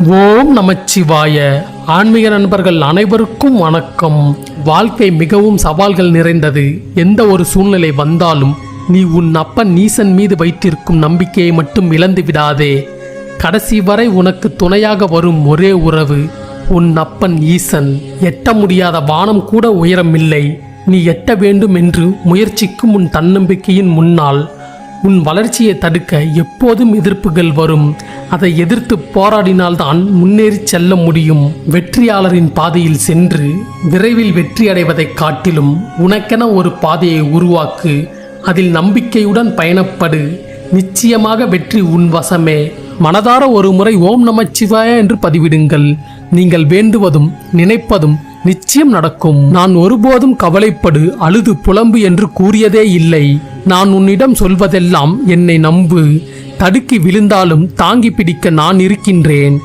ஓம் நமச்சிவாய. ஆன்மீக நண்பர்கள் அனைவருக்கும் வணக்கம். வாழ்க்கை மிகவும் சவால்கள் நிறைந்தது. எந்த ஒரு சூழ்நிலை வந்தாலும் நீ உன் அப்பன் ஈசன் மீது வைத்திருக்கும் நம்பிக்கையை மட்டும் இழந்து விடாதே. கடைசி வரை உனக்கு துணையாக வரும் ஒரே உறவு உன் அப்பன் ஈசன். எட்ட முடியாத வானம் கூட உயரமில்லை. நீ எட்ட வேண்டும் என்று முயற்சிக்கும் உன் தன்னம்பிக்கையின் முன்னால் உன் வளர்ச்சியை தடுக்க எப்போதும் எதிர்ப்புகள் வரும். அதை எதிர்த்து போராடினால்தான் முன்னேறி செல்ல முடியும். வெற்றியாளரின் பாதையில் சென்று விரைவில் வெற்றி அடைவதைக் காட்டிலும் உனக்கென ஒரு பாதையை உருவாக்கு. அதில் நம்பிக்கையுடன் பயணப்படு. நிச்சயமாக வெற்றி உன் வசமே. மனதார ஒரு முறை ஓம் நமச்சிவாய என்று பதிவிடுங்கள். நீங்கள் வேண்டுவதும் நினைப்பதும் நிச்சயம் நடக்கும். நான் ஒருபோதும் கவலைப்படு, அழுது புலம்பு என்று கூறியதே இல்லை. நான் உன்னிடம் சொல்வதெல்லாம் என்னை நம்பு. தடுக்கி விழுந்தாலும் தாங்கி பிடிக்க நான் இருக்கின்றேன்.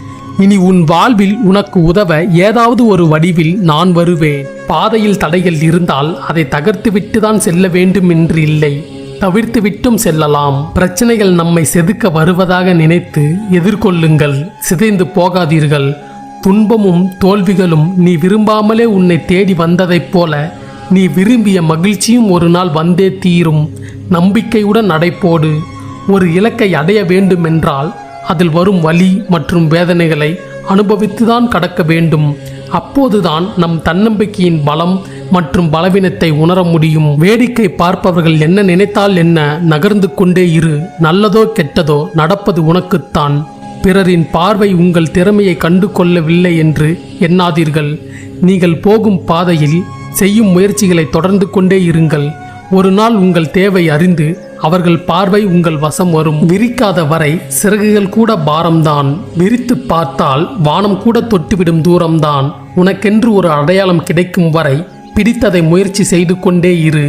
இனி உன் வாழ்வில் உனக்கு உதவ ஏதாவது ஒரு வடிவில் நான் வருவேன். பாதையில் தடைகள் இருந்தால் அதை தகர்த்துவிட்டு தான் செல்ல வேண்டும் என்று இல்லை, தவிர்த்து விட்டும் செல்லலாம். பிரச்சனைகள் நம்மை செதுக்க வருவதாக நினைத்து எதிர்கொள்ளுங்கள். சிதைந்து போகாதீர்கள். துன்பமும் தோல்விகளும் நீ விரும்பாமலே உன்னை தேடி வந்ததைப் போல நீ விரும்பிய மகிழ்ச்சியும் ஒரு நாள் வந்தே தீரும். நம்பிக்கையுடன் நடைபோடு. ஒரு இலக்கை அடைய வேண்டுமென்றால் அதில் வரும் வலி மற்றும் வேதனைகளை அனுபவித்துதான் கடக்க வேண்டும். அப்போதுதான் நம் தன்னம்பிக்கையின் பலம் மற்றும் பலவீனத்தை உணர முடியும். வேடிக்கை பார்ப்பவர்கள் என்ன நினைத்தால் என்ன, நகர்ந்து கொண்டே இரு. நல்லதோ கெட்டதோ நடப்பது உனக்குத்தான். பிறரின் பார்வை உங்கள் திறமையை கண்டு கொள்ளவில்லை என்று எண்ணாதீர்கள். நீங்கள் போகும் பாதையில் செய்யும் முயற்சிகளை தொடர்ந்து கொண்டே இருங்கள். ஒரு நாள் உங்கள் தேவை அறிந்து அவர்கள் பார்வை உங்கள் வசம் வரும். விரிக்காத வரை சிறகுகள் கூட பாரம்தான். விரித்து பார்த்தால் வானம் கூட தொட்டுவிடும் தூரம்தான். உனக்கென்று ஒரு அடையாளம் கிடைக்கும் வரை பிடித்ததை முயற்சி செய்து கொண்டே இரு.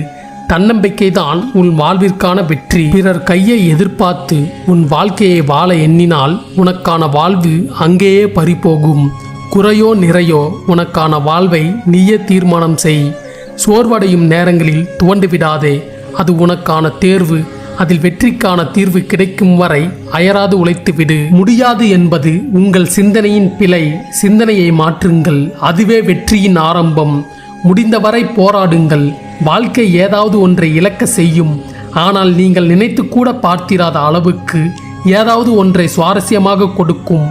தன்னம்பிக்கைதான் உன் வாழ்விற்கான வெற்றி. பிறர் கையை எதிர்பார்த்து உன் வாழ்க்கையை வாழ எண்ணினால் உனக்கான வாழ்வு அங்கேயே பறிபோகும். குறையோ நிறையோ உனக்கான வாழ்வை நீயே தீர்மானம் செய். சோர்வடையும் நேரங்களில் துவண்டு விடாதே. அது உனக்கான தேர்வு. அதில் வெற்றிக்கான தீர்வு கிடைக்கும் வரை அயராது உழைத்துவிடு. முடியாது என்பது உங்கள் சிந்தனையின் பிழை. சிந்தனையை மாற்றுங்கள். அதுவே வெற்றியின் ஆரம்பம். முடிந்தவரை போராடுங்கள். வாழ்க்கை ஏதாவது ஒன்றை இழக்க செய்யும். ஆனால் நீங்கள் நினைத்து கூட பார்த்திராத அளவுக்கு ஏதாவது ஒன்றை சுவாரஸ்யமாக கொடுக்கும்.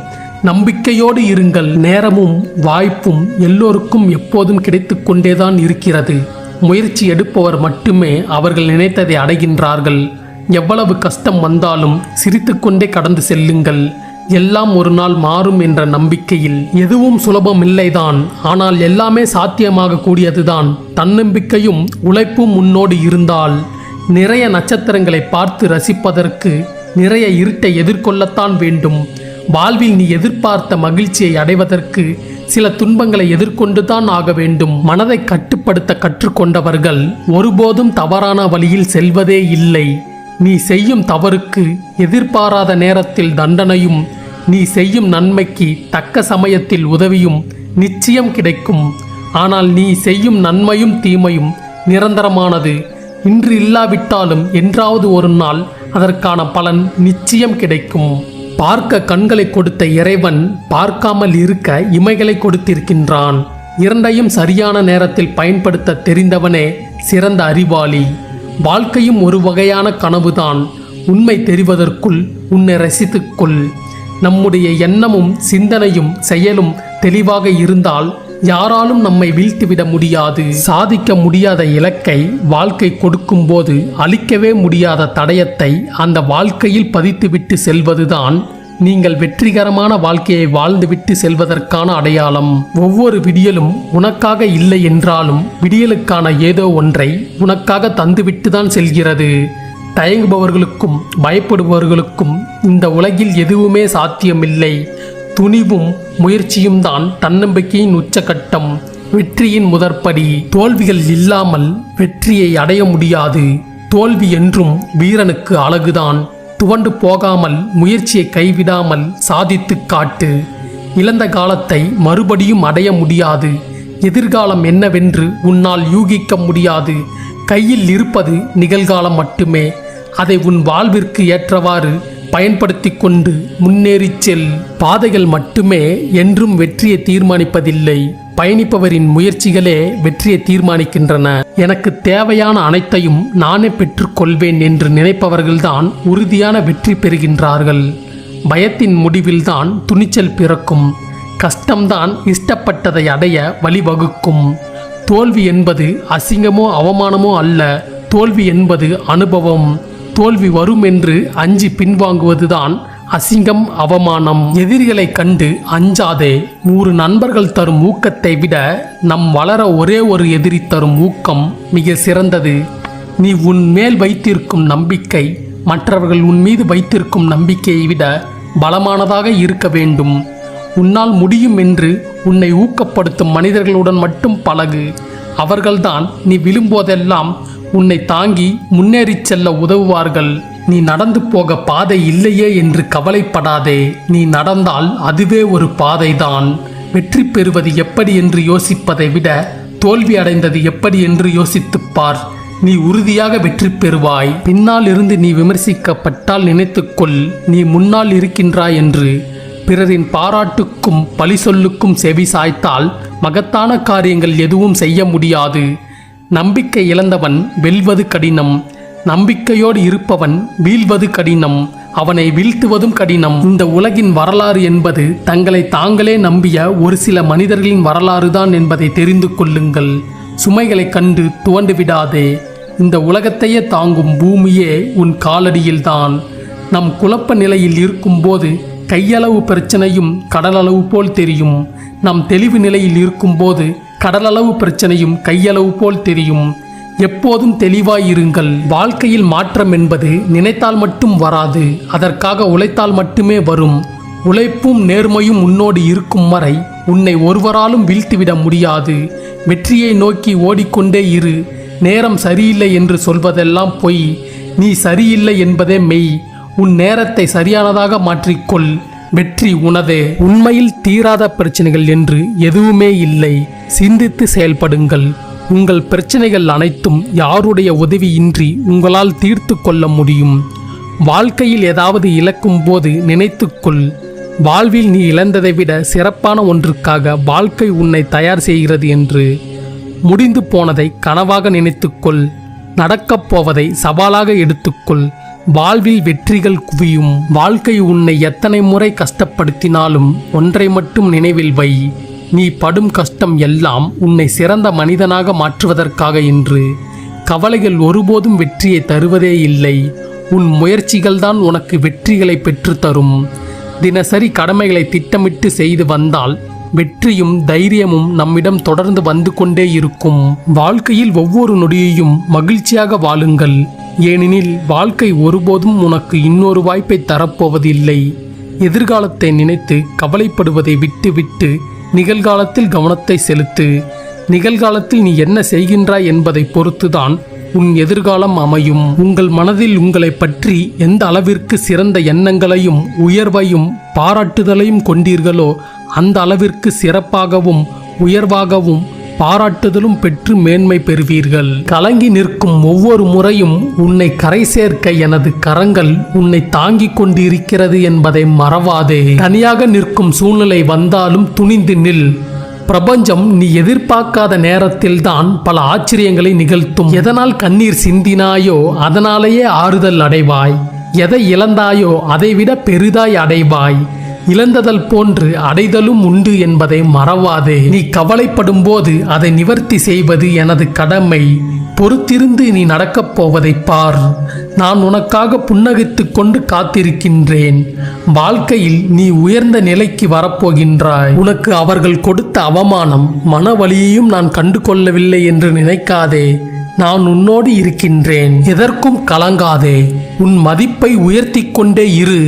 நம்பிக்கையோடு இருங்கள். நேரமும் வாய்ப்பும் எல்லோருக்கும் எப்போதும் கிடைத்து கொண்டேதான் இருக்கிறது. முயற்சி எடுப்பவர் மட்டுமே அவர்கள் நினைத்ததை அடைகின்றார்கள். எவ்வளவு கஷ்டம் வந்தாலும் சிரித்துக்கொண்டே கடந்து செல்லுங்கள். எல்லாம் ஒரு நாள் மாறும் என்ற நம்பிக்கையில். எதுவும் சுலபமில்லைதான், ஆனால் எல்லாமே சாத்தியமாக கூடியதுதான். தன்னம்பிக்கையும் உழைப்பும் முன்னோடு இருந்தால் நிறைய நட்சத்திரங்களை பார்த்து ரசிப்பதற்கு நிறைய இருட்டை எதிர்கொள்ளத்தான் வேண்டும். வாழ்வில் நீ எதிர்பார்த்த மகிழ்ச்சியை அடைவதற்கு சில துன்பங்களை எதிர்கொண்டுதான் ஆக வேண்டும். மனதை கட்டுப்படுத்த கற்றுக்கொண்டவர்கள் ஒருபோதும் தவறான வழியில் செல்வதே இல்லை. நீ செய்யும் தவறுக்கு எதிர்பாராத நேரத்தில் தண்டனையும், நீ செய்யும் நன்மைக்கு தக்க சமயத்தில் உதவியும் நிச்சயம் கிடைக்கும். ஆனால் நீ செய்யும் நன்மையும் தீமையும் நிரந்தரமானது. இன்று இல்லாவிட்டாலும் என்றாவது ஒரு நாள் அதற்கான பலன் நிச்சயம் கிடைக்கும். பார்க்க கண்களை கொடுத்த இறைவன் பார்க்காமல் இருக்க இமைகளை கொடுத்திருக்கின்றான். இரண்டையும் சரியான நேரத்தில் பயன்படுத்த தெரிந்தவனே சிறந்த அறிவாளி. வாழ்க்கையும் ஒரு வகையான கனவுதான். உண்மை தெரிவதற்குள் உன்னை ரசித்துக்கொள். நம்முடைய எண்ணமும் சிந்தனையும் செயலும் தெளிவாக இருந்தால் யாராலும் நம்மை வீழ்த்திவிட முடியாது. சாதிக்க முடியாத இலக்கை வாழ்க்கை கொடுக்கும் போது அழிக்கவே முடியாத தடயத்தை அந்த வாழ்க்கையில் பதித்துவிட்டு செல்வதுதான் நீங்கள் வெற்றிகரமான வாழ்க்கையை வாழ்ந்துவிட்டு செல்வதற்கான அடையாளம். ஒவ்வொரு விடியலும் உனக்காக இல்லை என்றாலும் விடியலுக்கான ஏதோ ஒன்றை உனக்காக தந்துவிட்டு தான் செல்கிறது. தயங்குபவர்களுக்கும் பயப்படுபவர்களுக்கும் இந்த உலகில் எதுவுமே சாத்தியமில்லை. துணிவும் முயற்சியும் தான் தன்னம்பிக்கையின் உச்சகட்டம், வெற்றியின் முதற்படி. தோல்விகள் இல்லாமல் வெற்றியை அடைய முடியாது. தோல்வி என்றும் வீரனுக்கு அழகுதான். துவண்டு போகாமல் முயற்சியை கைவிடாமல் சாதித்து காட்டு. இழந்த காலத்தை மறுபடியும் அடைய முடியாது. எதிர்காலம் என்னவென்று உன்னால் யூகிக்க முடியாது. கையில் இருப்பது நிகழ்காலம் மட்டுமே. அதை உன் வாழ்விற்கு ஏற்றவாறு பயன்படுத்தி கொண்டு முன்னேறிச் செல். பாதைகள் மட்டுமே என்றும் வெற்றியை தீர்மானிப்பதில்லை, பயணிப்பவரின் முயற்சிகளே வெற்றியை தீர்மானிக்கின்றன. எனக்கு தேவையான அனைத்தையும் நானே பெற்றுக்கொள்வேன் என்று நினைப்பவர்கள்தான் உறுதியான வெற்றி பெறுகின்றார்கள். பயத்தின் முடிவில்தான் துணிச்சல் பிறக்கும். கஷ்டம்தான் இஷ்டப்பட்டதை அடைய வழிவகுக்கும். தோல்வி என்பது அசிங்கமோ அவமானமோ அல்ல, தோல்வி என்பது அனுபவம். தோல்வி வரும் என்று அஞ்சி பின்வாங்குவதுதான் அசிங்கம், அவமானம். எதிரிகளை கண்டு அஞ்சாதே. 100 நண்பர்கள் தரும் ஊக்கத்தை விட நம் வளர ஒரே ஒரு எதிரி தரும் ஊக்கம் மிக சிறந்தது. நீ உன் மேல் வைத்திருக்கும் நம்பிக்கை மற்றவர்கள் உன் மீது வைத்திருக்கும் நம்பிக்கையை விட பலமானதாக இருக்க வேண்டும். உன்னால் முடியும் என்று உன்னை ஊக்கப்படுத்தும் மனிதர்களுடன் மட்டும் பழகு. அவர்கள்தான் நீ விழும்போதெல்லாம் உன்னை தாங்கி முன்னேறிச் செல்ல உதவுவார்கள். நீ நடந்து போக பாதை இல்லையே என்று கவலைப்படாதே. நீ நடந்தால் அதுவே ஒரு பாதைதான். வெற்றி பெறுவது எப்படி என்று யோசிப்பதை விட தோல்வி அடைந்தது எப்படி என்று யோசித்துப் பார். நீ உறுதியாக வெற்றி பெறுவாய். பின்னால் இருந்து நீ விமர்சிக்கப்பட்டால் நினைத்துக்கொள், நீ முன்னால் இருக்கின்றாய் என்று. பிறரின் பாராட்டுக்கும் பழி சொல்லுக்கும் செவி சாய்த்தால் மகத்தான காரியங்கள் எதுவும் செய்ய முடியாது. நம்பிக்கை இழந்தவன் வெல்வது கடினம், நம்பிக்கையோடு இருப்பவன் வீழ்வது கடினம், அவனை வீழ்த்துவதும் கடினம். இந்த உலகின் வரலாறு என்பது தங்களை தாங்களே நம்பிய ஒரு சில மனிதர்களின் வரலாறு தான் என்பதை தெரிந்து கொள்ளுங்கள். சுமைகளை கண்டு துவண்டு விடாதே. இந்த உலகத்தையே தாங்கும் பூமியே உன் காலடியில்தான். நம் குழப்ப நிலையில் இருக்கும்போது கையளவு பிரச்சனையும் கடலளவு போல் தெரியும். நம் தெளிவு நிலையில் இருக்கும்போது கடலளவு பிரச்சனையும் கையளவு போல் தெரியும். எப்போதும் தெளிவாயிருங்கள். வாழ்க்கையில் மாற்றம் என்பது நினைத்தால் மட்டும் வராது, அதற்காக உழைத்தால் மட்டுமே வரும். உழைப்பும் நேர்மையும் உன்னோடு இருக்கும் வரை உன்னை ஒருவராலும் வீழ்த்திவிட முடியாது. வெற்றியை நோக்கி ஓடிக்கொண்டே இரு. நேரம் சரியில்லை என்று சொல்வதெல்லாம் பொய், நீ சரியில்லை என்பதே மெய். உன் நேரத்தை சரியானதாக மாற்றிக்கொள். வெற்றி உனதே. உண்மையில் தீராத பிரச்சனைகள் என்று எதுவுமே இல்லை. சிந்தித்து செயல்படுங்கள். உங்கள் பிரச்சனைகள் அனைத்தும் யாருடைய உதவியின்றி உங்களால் தீர்த்து கொள்ள முடியும். வாழ்க்கையில் ஏதாவது இழக்கும் போது நினைத்துக்கொள், வாழ்வில் நீ இழந்ததை விட சிறப்பான ஒன்றுக்காக வாழ்க்கை உன்னை தயார் செய்கிறது என்று. முடிந்து போனதை கனவாக நினைத்துக்கொள், நடக்கப் போவதை சவாலாக எடுத்துக்கொள். வாழ்வில் வெற்றிகள் குவியும். வாழ்க்கை உன்னை எத்தனை முறை கஷ்டப்படுத்தினாலும் ஒன்றை மட்டும் நினைவில் வை, நீ படும் கஷ்டம் எல்லாம் உன்னை சிறந்த மனிதனாக மாற்றுவதற்காக என்று. கவலைகள் ஒருபோதும் வெற்றியை தருவதே இல்லை. உன் முயற்சிகள்தான் உனக்கு வெற்றிகளை பெற்றுத்தரும். தினசரி கடமைகளை திட்டமிட்டு செய்து வந்தால் வெற்றியும் தைரியமும் நம்மிடம் தொடர்ந்து வந்து கொண்டே இருக்கும். வாழ்க்கையில் ஒவ்வொரு நொடியையும் மகிழ்ச்சியாக வாழுங்கள். ஏனெனில் வாழ்க்கை ஒருபோதும் உனக்கு இன்னொரு வாய்ப்பை தரப்போவதில்லை. எதிர்காலத்தை நினைத்து கவலைப்படுவதை விட்டுவிட்டு நிகழ்காலத்தில் கவனத்தை செலுத்து. நிகழ்காலத்தில் நீ என்ன செய்கின்றாய் என்பதை பொறுத்துதான் உன் எதிர்காலம் அமையும். உங்கள் மனதில் உங்களை பற்றி எந்த அளவிற்கு சிறந்த எண்ணங்களையும் உயர்வையும் பாராட்டுதலையும் கொண்டீர்களோ அந்த அளவிற்கு சிறப்பாகவும் உயர்வாகவும் பாராட்டுதலும் பெற்று மேன்மை பெறுவீர்கள். கலங்கி நிற்கும் ஒவ்வொரு முறையும் உன்னை கரை சேர்க்க எனது கரங்கள் உன்னை தாங்கிக் கொண்டிருக்கிறது என்பதை மறவாதே. தனியாக நிற்கும் சூழ்நிலை வந்தாலும் துணிந்து நில். பிரபஞ்சம் நீ எதிர்பார்க்காத நேரத்தில்தான் பல ஆச்சரியங்களை நிகழ்த்தும். எதனால் கண்ணீர் சிந்தினாயோ அதனாலேயே ஆறுதல் அடைவாய். எதை இழந்தாயோ அதைவிட பெரிதாய் அடைவாய். இழந்ததல் போன்று அடைதலும் உண்டு என்பதை மறவாதே. நீ கவலைப்படும் போது அதை நிவர்த்தி செய்வது எனது கடமை. பொறுத்திருந்து நீ நடக்கப் போவதை பார். நான் உனக்காக புன்னகைத்துக் கொண்டு காத்திருக்கின்றேன். வாழ்க்கையில் நீ உயர்ந்த நிலைக்கு வரப்போகின்றாய். உனக்கு அவர்கள் கொடுத்த அவமானம் மன வலியையும் நான் கண்டு கொள்ளவில்லை என்று நினைக்காதே. நான் உன்னோடு இருக்கின்றேன். எதற்கும் கலங்காதே. உன் மதிப்பை உயர்த்தி கொண்டே இரு.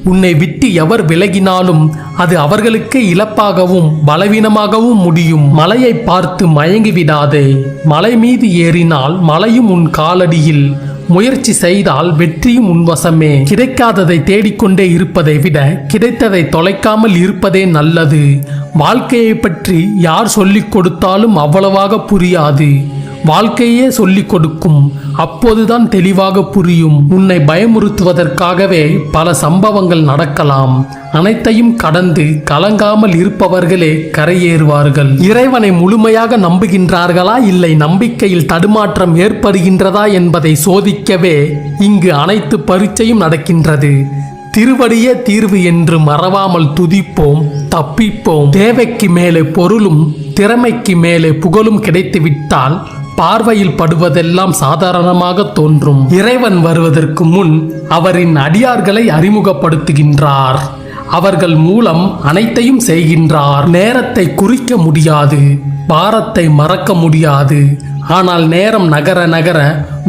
உன்னை விட்டு எவர் விலகினாலும் அது அவர்களுக்கே இழப்பாகவும் பலவீனமாகவும் முடியும். மலையை பார்த்து மயங்கிவிடாதே. மலை மீது ஏறினால் மலையும் உன் காலடியில். முயற்சி செய்தால் வெற்றியும் உன் வசமே. கிடைக்காததை தேடிக்கொண்டே இருப்பதை விட கிடைத்ததை தொலைக்காமல் இருப்பதே நல்லது. வாழ்க்கையை பற்றி யார் சொல்லிக் கொடுத்தாலும் அவ்வளவாக புரியாது. வாழ்க்கையே சொல்லிக் கொடுக்கும். அப்போதுதான் தெளிவாக புரியும். உன்னை பயமுறுத்துவதற்காகவே பல சம்பவங்கள் நடக்கலாம். அனைத்தையும் கடந்து கலங்காமல் இருப்பவர்களே கரையேறுவார்கள். இறைவனை முழுமையாக நம்புகின்றார்களா, இல்லை நம்பிக்கையில் தடுமாற்றம் ஏற்படுகின்றதா என்பதை சோதிக்கவே இங்கு அனைத்து பரீட்சையும் நடக்கின்றது. திருவடியே தீர்வு என்று மறவாமல் துதிப்போம், தப்பிப்போம். தேவைக்கு மேலே பொருளும் திறமைக்கு மேலே புகழும் கிடைத்துவிட்டால் பார்வையில் படுவதெல்லாம் சாதாரணமாக தோன்றும். இறைவன் வருவதற்கு முன் அவரின் அடியார்களை அறிமுகப்படுத்துகின்றார். அவர்கள் மூலம் அனைத்தையும் செய்கின்றார். நேரத்தை குறிக்க முடியாது, பாரத்தை மறக்க முடியாது. ஆனால் நேரம் நகர நகர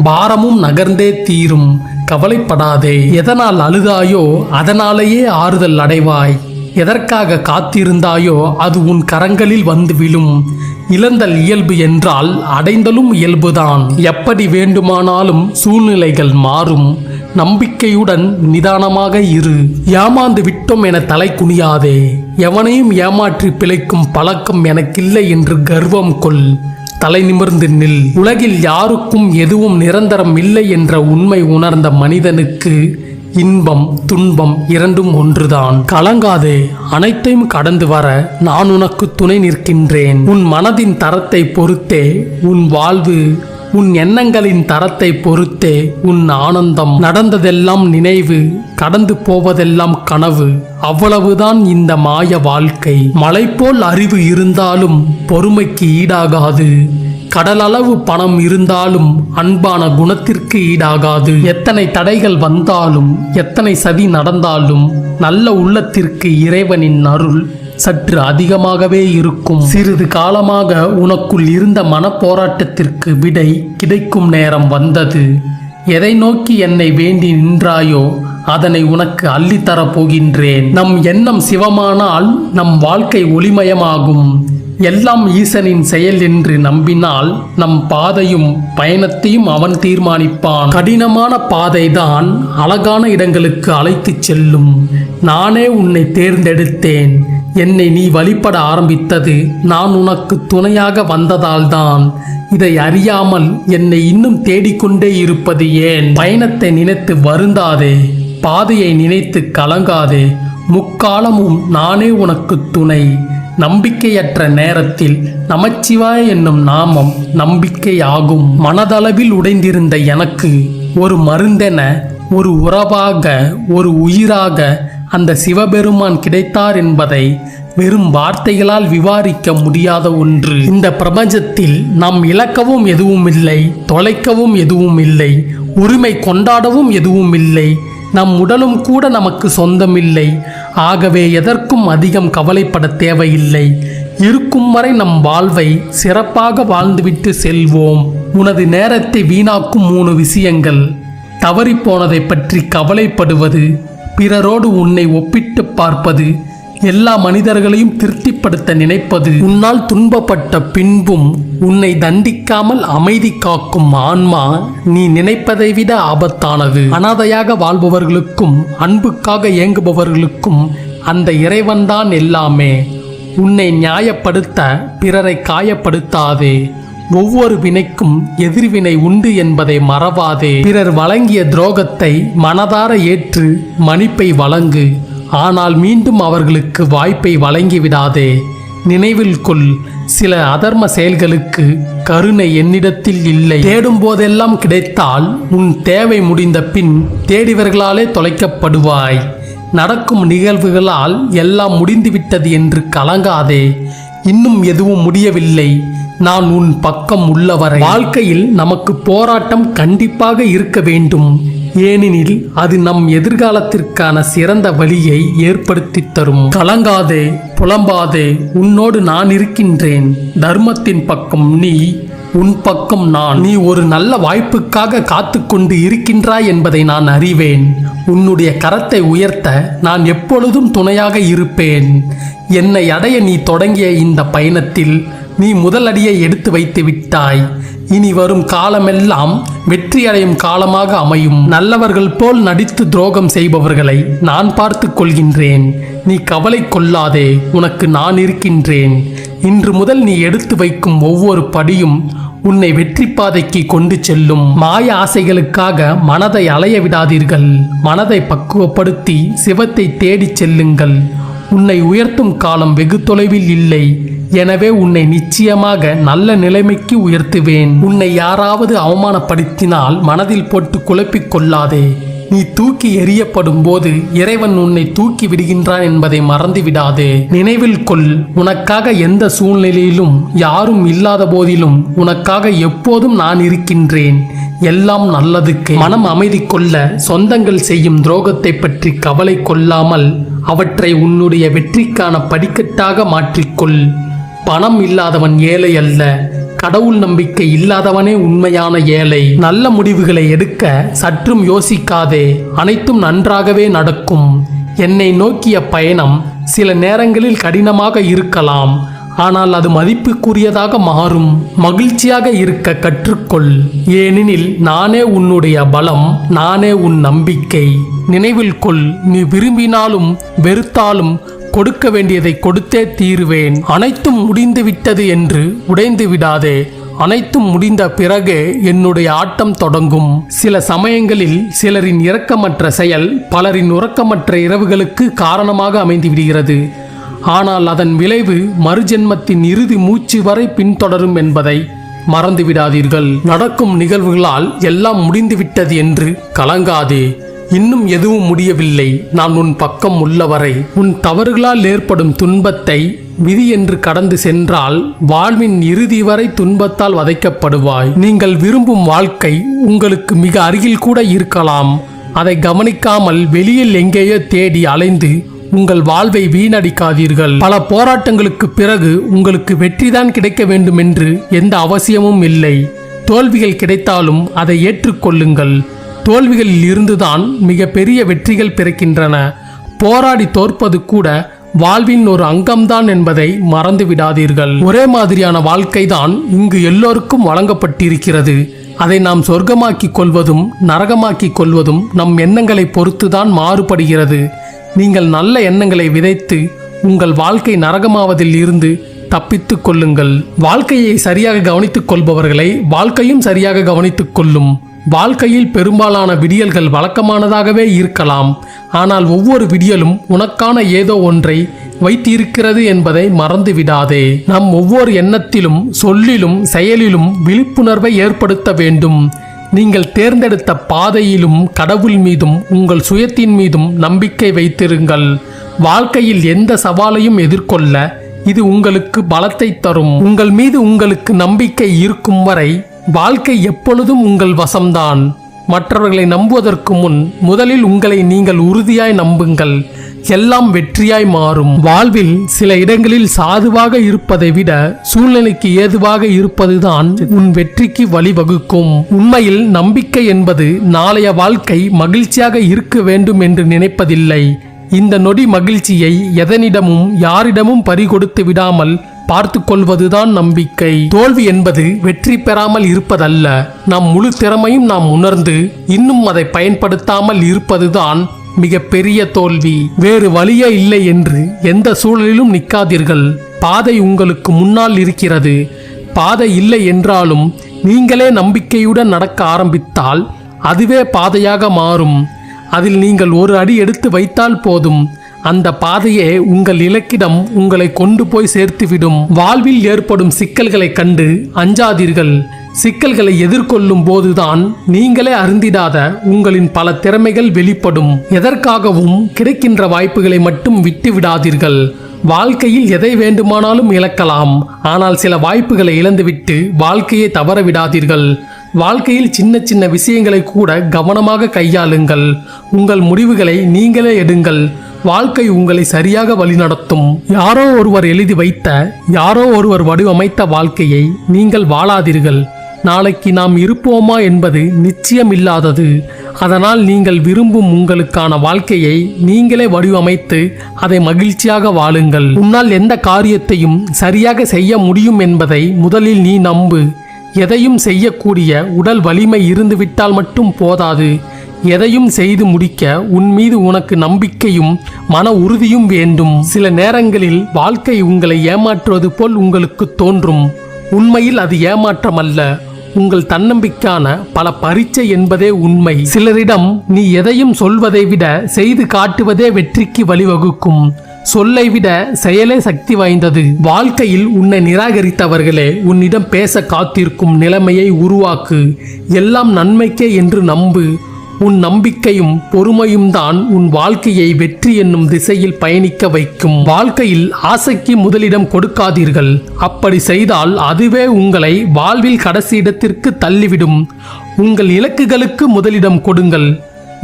பாரமும் நகர்ந்தே தீரும். கவலைப்படாதே. எதனால் அழுதாயோ அதனாலேயே ஆறுதல் அடைவாய். எதற்காக காத்திருந்தாயோ அது உன் கரங்களில் வந்து விழும். இழந்தல் இயல்பு என்றால் அடைந்தலும் இயல்புதான். எப்படி வேண்டுமானாலும் சூழ்நிலைகள் மாறும். நம்பிக்கையுடன் நிதானமாக இரு. ஏமாந்து விட்டோம் என தலை குனியாதே. எவனையும் ஏமாற்றி பிழைக்கும் பழக்கம் எனக்கில்லை என்று கர்வம் கொள். தலை நிமிர்ந்து நில். உலகில் யாருக்கும் எதுவும் நிரந்தரம் இல்லை என்ற உண்மை உணர்ந்த மனிதனுக்கு இன்பம் துன்பம் இரண்டும் ஒன்றுதான். கலங்காதே. அனைத்தையும் கடந்து வர நான் உனக்கு துணை நிற்கின்றேன். உன் மனதின் தரத்தை பொறுத்தே உன் வாழ்வு, உன் எண்ணங்களின் தரத்தை பொறுத்தே உன் ஆனந்தம். நடந்ததெல்லாம் நினைவு, கடந்து போவதெல்லாம் கனவு. அவ்வளவுதான் இந்த மாய வாழ்க்கை. மலை போல் அறிவு இருந்தாலும் பொறுமைக்கு ஈடாகாது. கடலளவு பணம் இருந்தாலும் அன்பான குணத்திற்கு ஈடாகாது. எத்தனை தடைகள் வந்தாலும் எத்தனை சதி நடந்தாலும் நல்ல உள்ளத்திற்கு இறைவனின் அருள் சற்று அதிகமாகவே இருக்கும். சிறிது காலமாக உனக்குள் இருந்த மனப்போராட்டத்திற்கு விடை கிடைக்கும் நேரம் வந்தது. எதை நோக்கி என்னை வேண்டி நின்றாயோ அதனை உனக்கு அள்ளித்தரப் போகின்றேன். நம் எண்ணம் சிவமானால் நம் வாழ்க்கை ஒளிமயமாகும். எல்லாம் ஈசனின் செயல் என்று நம்பினால் நம் பாதையும் பயணத்தையும் அவன் தீர்மானிப்பான். கடினமான பாதைதான் அழகான இடங்களுக்கு அழைத்துச் செல்லும். நானே உன்னை தேர்ந்தெடுத்தேன். என்னை நீ வழிபட ஆரம்பித்தது நான் உனக்கு துணையாக வந்ததால்தான். இதை அறியாமல் என்னை இன்னும் தேடிக்கொண்டே இருப்பது ஏன்? பயணத்தை நினைத்து வருந்தாதே. பாதையை நினைத்து கலங்காதே. முக்காலமும் நானே உனக்கு துணை. நம்பிக்கையற்ற நேரத்தில் நமச்சிவாய என்னும் நாமம் நம்பிக்கை ஆகும். மனதளவில் உடைந்திருந்த எனக்கு ஒரு மருந்தென, ஒரு உறவாக, ஒரு உயிராக அந்த சிவபெருமான் கிடைத்தார் என்பதை வெறும் வார்த்தைகளால் விவாரிக்க முடியாத ஒன்று. இந்த பிரபஞ்சத்தில் நாம் இழக்கவும் எதுவும் இல்லை, தொலைக்கவும் எதுவும் இல்லை, உரிமை கொண்டாடவும் எதுவும் இல்லை. நம் உடலும் கூட நமக்கு சொந்தமில்லை. ஆகவே எதற்கும் அதிகம் கவலைப்பட தேவையில்லை. இருக்கும் வரை நம் வாழ்வை சிறப்பாக வாழ்ந்துவிட்டு செல்வோம். உனது நேரத்தை வீணாக்கும் 3 விஷயங்கள். தவறிப்போனதை பற்றி கவலைப்படுவது, பிறரோடு உன்னை ஒப்பிட்டு பார்ப்பது, எல்லா மனிதர்களையும் திருப்திப்படுத்த நினைப்பது. உன்னால் துன்பப்பட்ட பின்பும் உன்னை தண்டிக்காமல் அமைதி காக்கும் ஆன்மா நீ நினைப்பதை விட ஆபத்தானது. அனாதையாக வாழ்பவர்களுக்கும் அன்புக்காக ஏங்குபவர்களுக்கும் அந்த இறைவன்தான் எல்லாமே. உன்னை நியாயப்படுத்த பிறரை காயப்படுத்தாதே. ஒவ்வொரு வினைக்கும் எதிர்வினை உண்டு என்பதை மறவாதே. பிறர் வழங்கிய துரோகத்தை மனதார ஏற்று மன்னிப்பை வழங்கு. ஆனால் மீண்டும் அவர்களுக்கு வாய்ப்பை வழங்கிவிடாதே. நினைவில் கொள், சில அதர்ம செயல்களுக்கு கருணை என்னிடத்தில் இல்லை. தேடும் போதெல்லாம் கிடைத்தால் உன் தேவை முடிந்த பின் தேடியவர்களாலே தொலைக்கப்படுவாய். நடக்கும் நிகழ்வுகளால் எல்லாம் முடிந்துவிட்டது என்று கலங்காதே. இன்னும் எதுவும் முடியவில்லை. நான் உன் பக்கம் உள்ளவரை. வாழ்க்கையில் நமக்கு போராட்டம் கண்டிப்பாக இருக்க வேண்டும். ஏனெனில் அது நம் எதிர்காலத்திற்கான சிறந்த வழியை ஏற்படுத்தி தரும். கலங்காதே, புலம்பாதே. உன்னோடு நான் இருக்கின்றேன். தர்மத்தின் பக்கம் நீ, உன் பக்கம் நான். நீ ஒரு நல்ல வாய்ப்புக்காக காத்து கொண்டு இருக்கின்றாய் என்பதை நான் அறிவேன். உன்னுடைய கரத்தை உயர்த்த நான் எப்பொழுதும் துணையாக இருப்பேன். என்னை அடைய நீ தொடங்கிய இந்த பயணத்தில் நீ முதல் அடியை எடுத்து வைத்து விட்டாய். இனி வரும் காலமெல்லாம் வெற்றியடையும் காலமாக அமையும். நல்லவர்கள் போல் நடித்து துரோகம் செய்பவர்களை நான் பார்த்து கொள்கின்றேன். நீ கவலை கொள்ளாதே, உனக்கு நான் இருக்கின்றேன். இன்று முதல் நீ எடுத்து வைக்கும் ஒவ்வொரு படியும் உன்னை வெற்றி பாதைக்கு கொண்டு செல்லும். மாய ஆசைகளுக்காக மனதை அலைய விடாதீர்கள். மனதை பக்குவப்படுத்தி சிவத்தை தேடிச் செல்லுங்கள். உன்னை உயர்த்தும் காலம் வெகு தொலைவில் இல்லை. எனவே உன்னை நிச்சயமாக நல்ல நிலைமைக்கு உயர்த்துவேன். உன்னை யாராவது அவமானப்படுத்தினால் மனதில் போட்டு குழப்பிக் கொள்ளாதே. நீ தூக்கி எறியப்படும் போது இறைவன் உன்னை தூக்கி விடுகின்றான் என்பதை மறந்து விடாதே. நினைவில் கொள், உனக்காக எந்த சூழ்நிலையிலும் யாரும் இல்லாத போதிலும் உனக்காக எப்போதும் நான் இருக்கின்றேன். எல்லாம் நல்லதுக்கு. மனம் அமைதி கொள்ள சொந்தங்கள் செய்யும் துரோகத்தை பற்றி கவலை கொள்ளாமல் அவற்றை உன்னுடைய வெற்றிக்கான படிக்கட்டாக மாற்றிக்கொள். பணம் இல்லாதவன் ஏழை அல்ல, கடவுள் நம்பிக்கை இல்லாதவனே உண்மையான ஏழை. நல்ல முடிவுகளை எடுக்க சற்றும் யோசிக்காதே, அனைத்தும் நன்றாகவே நடக்கும். என்னை நோக்கிய பயணம் சில நேரங்களில் கடினமாக இருக்கலாம், ஆனால் அது மதிப்புக்குரியதாக மாறும். மகிழ்ச்சியாக இருக்க கற்றுக்கொள், ஏனெனில் நானே உன்னுடைய பலம், நானே உன் நம்பிக்கை. நினைவில் கொள், நீ விரும்பினாலும் வெறுத்தாலும் கொடுக்க வேண்டியதை கொடுத்தே தீருவேன். அனைத்தும் முடிந்து விட்டது என்று உடைந்து விடாதே. அனைத்தும் முடிந்த பிறகு என்னுடைய ஆட்டம் தொடங்கும். சில சமயங்களில் சிலரின் இரக்கமற்ற செயல் பலரின் உறக்கமற்ற இரவுகளுக்கு காரணமாக அமைந்து விடுகிறது. ஆனால் அதன் விளைவு மறுஜென்மத்தின் இறுதி மூச்சு வரை பின்தொடரும் என்பதை மறந்து விடாதீர்கள். நடக்கும் நிகழ்வுகளால் எல்லாம் முடிந்துவிட்டது என்று கலங்காதே. இன்னும் எதுவும் முடியவில்லை. நான் உன் பக்கம் உள்ளவரை. உன் தவறுகளால் ஏற்படும் துன்பத்தை விதி என்று கடந்து சென்றால் வாழ்வின் இறுதி வரை துன்பத்தால் வதைக்கப்படுவாய். நீங்கள் விரும்பும் வாழ்க்கை உங்களுக்கு மிக அருகில் கூட இருக்கலாம். அதை கவனிக்காமல் வெளியில் எங்கேயோ தேடி அலைந்து உங்கள் வாழ்வை வீணடிக்காதீர்கள். பல போராட்டங்களுக்கு பிறகு உங்களுக்கு வெற்றிதான் கிடைக்க வேண்டும் என்று எந்த அவசியமும் இல்லை. தோல்விகள் கிடைத்தாலும் அதை ஏற்றுக்கொள்ளுங்கள். தோல்விகளில் இருந்துதான் மிக பெரிய வெற்றிகள் பிறக்கின்றன. போராடி தோற்பது கூட வாழ்வின் ஒரு அங்கம்தான் என்பதை மறந்து விடாதீர்கள். ஒரே மாதிரியான வாழ்க்கைதான் இங்கு எல்லோருக்கும் வழங்கப்பட்டிருக்கிறது. அதை நாம் சொர்க்கமாக்கிக் கொள்வதும் நரகமாக்கிக் கொள்வதும் நம் எண்ணங்களை பொறுத்துதான் மாறுபடுகிறது. நீங்கள் நல்ல எண்ணங்களை விதைத்து உங்கள் வாழ்க்கை நரகமாவதில் இருந்து தப்பித்துக் கொள்ளுங்கள். வாழ்க்கையை சரியாக கவனித்துக் கொள்பவர்களை வாழ்க்கையும் சரியாக கவனித்துக் கொள்ளும். வாழ்க்கையில் பெரும்பாலான விடியல்கள் வழக்கமானதாகவே இருக்கலாம். ஆனால் ஒவ்வொரு விடியலும் உனக்கான ஏதோ ஒன்றை வைத்திருக்கிறது என்பதை மறந்து விடாதே. நம் ஒவ்வொரு எண்ணத்திலும் சொல்லிலும் செயலிலும் விழிப்புணர்வை ஏற்படுத்த வேண்டும். நீங்கள் தேர்ந்தெடுத்த பாதையிலும் கடவுள் மீதும் உங்கள் சுயத்தின் மீதும் நம்பிக்கை வைத்திருங்கள். வாழ்க்கையில் எந்த சவாலையும் எதிர்கொள்ள இது உங்களுக்கு பலத்தை தரும். உங்கள் மீது உங்களுக்கு நம்பிக்கை இருக்கும் வரை வாழ்க்கை எப்பொழுதும் உங்கள் வசம்தான். மற்றவர்களை நம்புவதற்கு முன் முதலில் உங்களை நீங்கள் உறுதியாய் நம்புங்கள். எல்லாம் வெற்றியாய் மாறும். வாழ்வில் சில இடங்களில் சாதுவாக இருப்பதை விட சூழ்நிலைக்கு ஏதுவாக இருப்பதுதான் உன் வெற்றிக்கு வழிவகுக்கும். உண்மையில் நம்பிக்கை என்பது நாளைய வாழ்க்கை மகிழ்ச்சியாக இருக்க வேண்டும் என்று நினைப்பதில்லை. இந்த நொடி மகிழ்ச்சியை எதனிடமும் யாரிடமும் பறிகொடுத்து விடாமல் பார்த்து கொள்வதுதான் நம்பிக்கை. தோல்வி என்பது வெற்றி பெறாமல் இருப்பதல்ல. நம் முழு திறமையும் நாம் உணர்ந்து இன்னும் அதை பயன்படுத்தாமல் இருப்பதுதான் மிக பெரிய தோல்வி. வேறு வழியே இல்லை என்று எந்த சூழலிலும் நிற்காதீர்கள். பாதை உங்களுக்கு முன்னால் இருக்கிறது. பாதை இல்லை என்றாலும் நீங்களே நம்பிக்கையுடன் நடக்க ஆரம்பித்தால் அதுவே பாதையாக மாறும். அதில் நீங்கள் ஒரு அடி எடுத்து வைத்தால் போதும். அந்த பாதையே உங்கள் இலக்கிடம் உங்களை கொண்டு போய் சேர்த்துவிடும். வாழ்வில் ஏற்படும் சிக்கல்களை கண்டு அஞ்சாதீர்கள். சிக்கல்களை எதிர்கொள்ளும் போதுதான் நீங்களே அறிந்திடாத உங்களின் பல திறமைகள் வெளிப்படும். எதற்காகவும் கிடைக்கின்ற வாய்ப்புகளை மட்டும் விட்டு விடாதீர்கள். வாழ்க்கையில் எதை வேண்டுமானாலும் இழக்கலாம். ஆனால் சில வாய்ப்புகளை இழந்துவிட்டு வாழ்க்கையை தவற விடாதீர்கள். வாழ்க்கையில் சின்ன சின்ன விஷயங்களை கூட கவனமாக கையாளுங்கள். உங்கள் முடிவுகளை நீங்களே எடுங்கள். வாழ்க்கை உங்களை சரியாக வழிநடத்தும். யாரோ ஒருவர் எழுதி வைத்த, யாரோ ஒருவர் வடிவமைத்த வாழ்க்கையை நீங்கள் வாழாதீர்கள். நாளைக்கு நாம் இருப்போமா என்பது நிச்சயமில்லாதது. அதனால் நீங்கள் விரும்பும் உங்களுக்கான வாழ்க்கையை நீங்களே வடிவமைத்து அதை மகிழ்ச்சியாக வாழுங்கள். உன்னால் எந்த காரியத்தையும் சரியாக செய்ய முடியும் என்பதை முதலில் நீ நம்பு. எதையும் செய்யக்கூடிய உடல் வலிமை இருந்துவிட்டால் மட்டும் போதாது. எதையும் செய்து முடிக்க உன் மீது உனக்கு நம்பிக்கையும் மன உறுதியும் வேண்டும். சில நேரங்களில் வாழ்க்கை உங்களை ஏமாற்றுவது போல் உங்களுக்கு தோன்றும். உண்மையில் அது ஏமாற்றம் அல்ல, உங்கள் தன்னம்பிக்கையான பல பரீட்சை என்பதே உண்மை. சிலரிடம் நீ எதையும் சொல்வதை விட செய்து காட்டுவதே வெற்றிக்கு வழிவகுக்கும். சொல்லை விட செயலே சக்தி வாய்ந்தது. வாழ்க்கையில் உன்னை நிராகரித்தவர்களே உன்னிடம் பேச காத்திருக்கும் நிலைமையை உருவாக்கு. எல்லாம் நன்மைக்கே என்று நம்பு. உன் நம்பிக்கையும் பொறுமையும் தான் உன் வாழ்க்கையை வெற்றி என்னும் திசையில் பயணிக்க வைக்கும். வாழ்க்கையில் ஆசைக்கு முதலிடம் கொடுக்காதீர்கள். அப்படி செய்தால் அதுவே உங்களை வாழ்வில் கடைசி இடத்திற்கு தள்ளிவிடும். உங்கள் இலக்குகளுக்கு முதலிடம் கொடுங்கள்.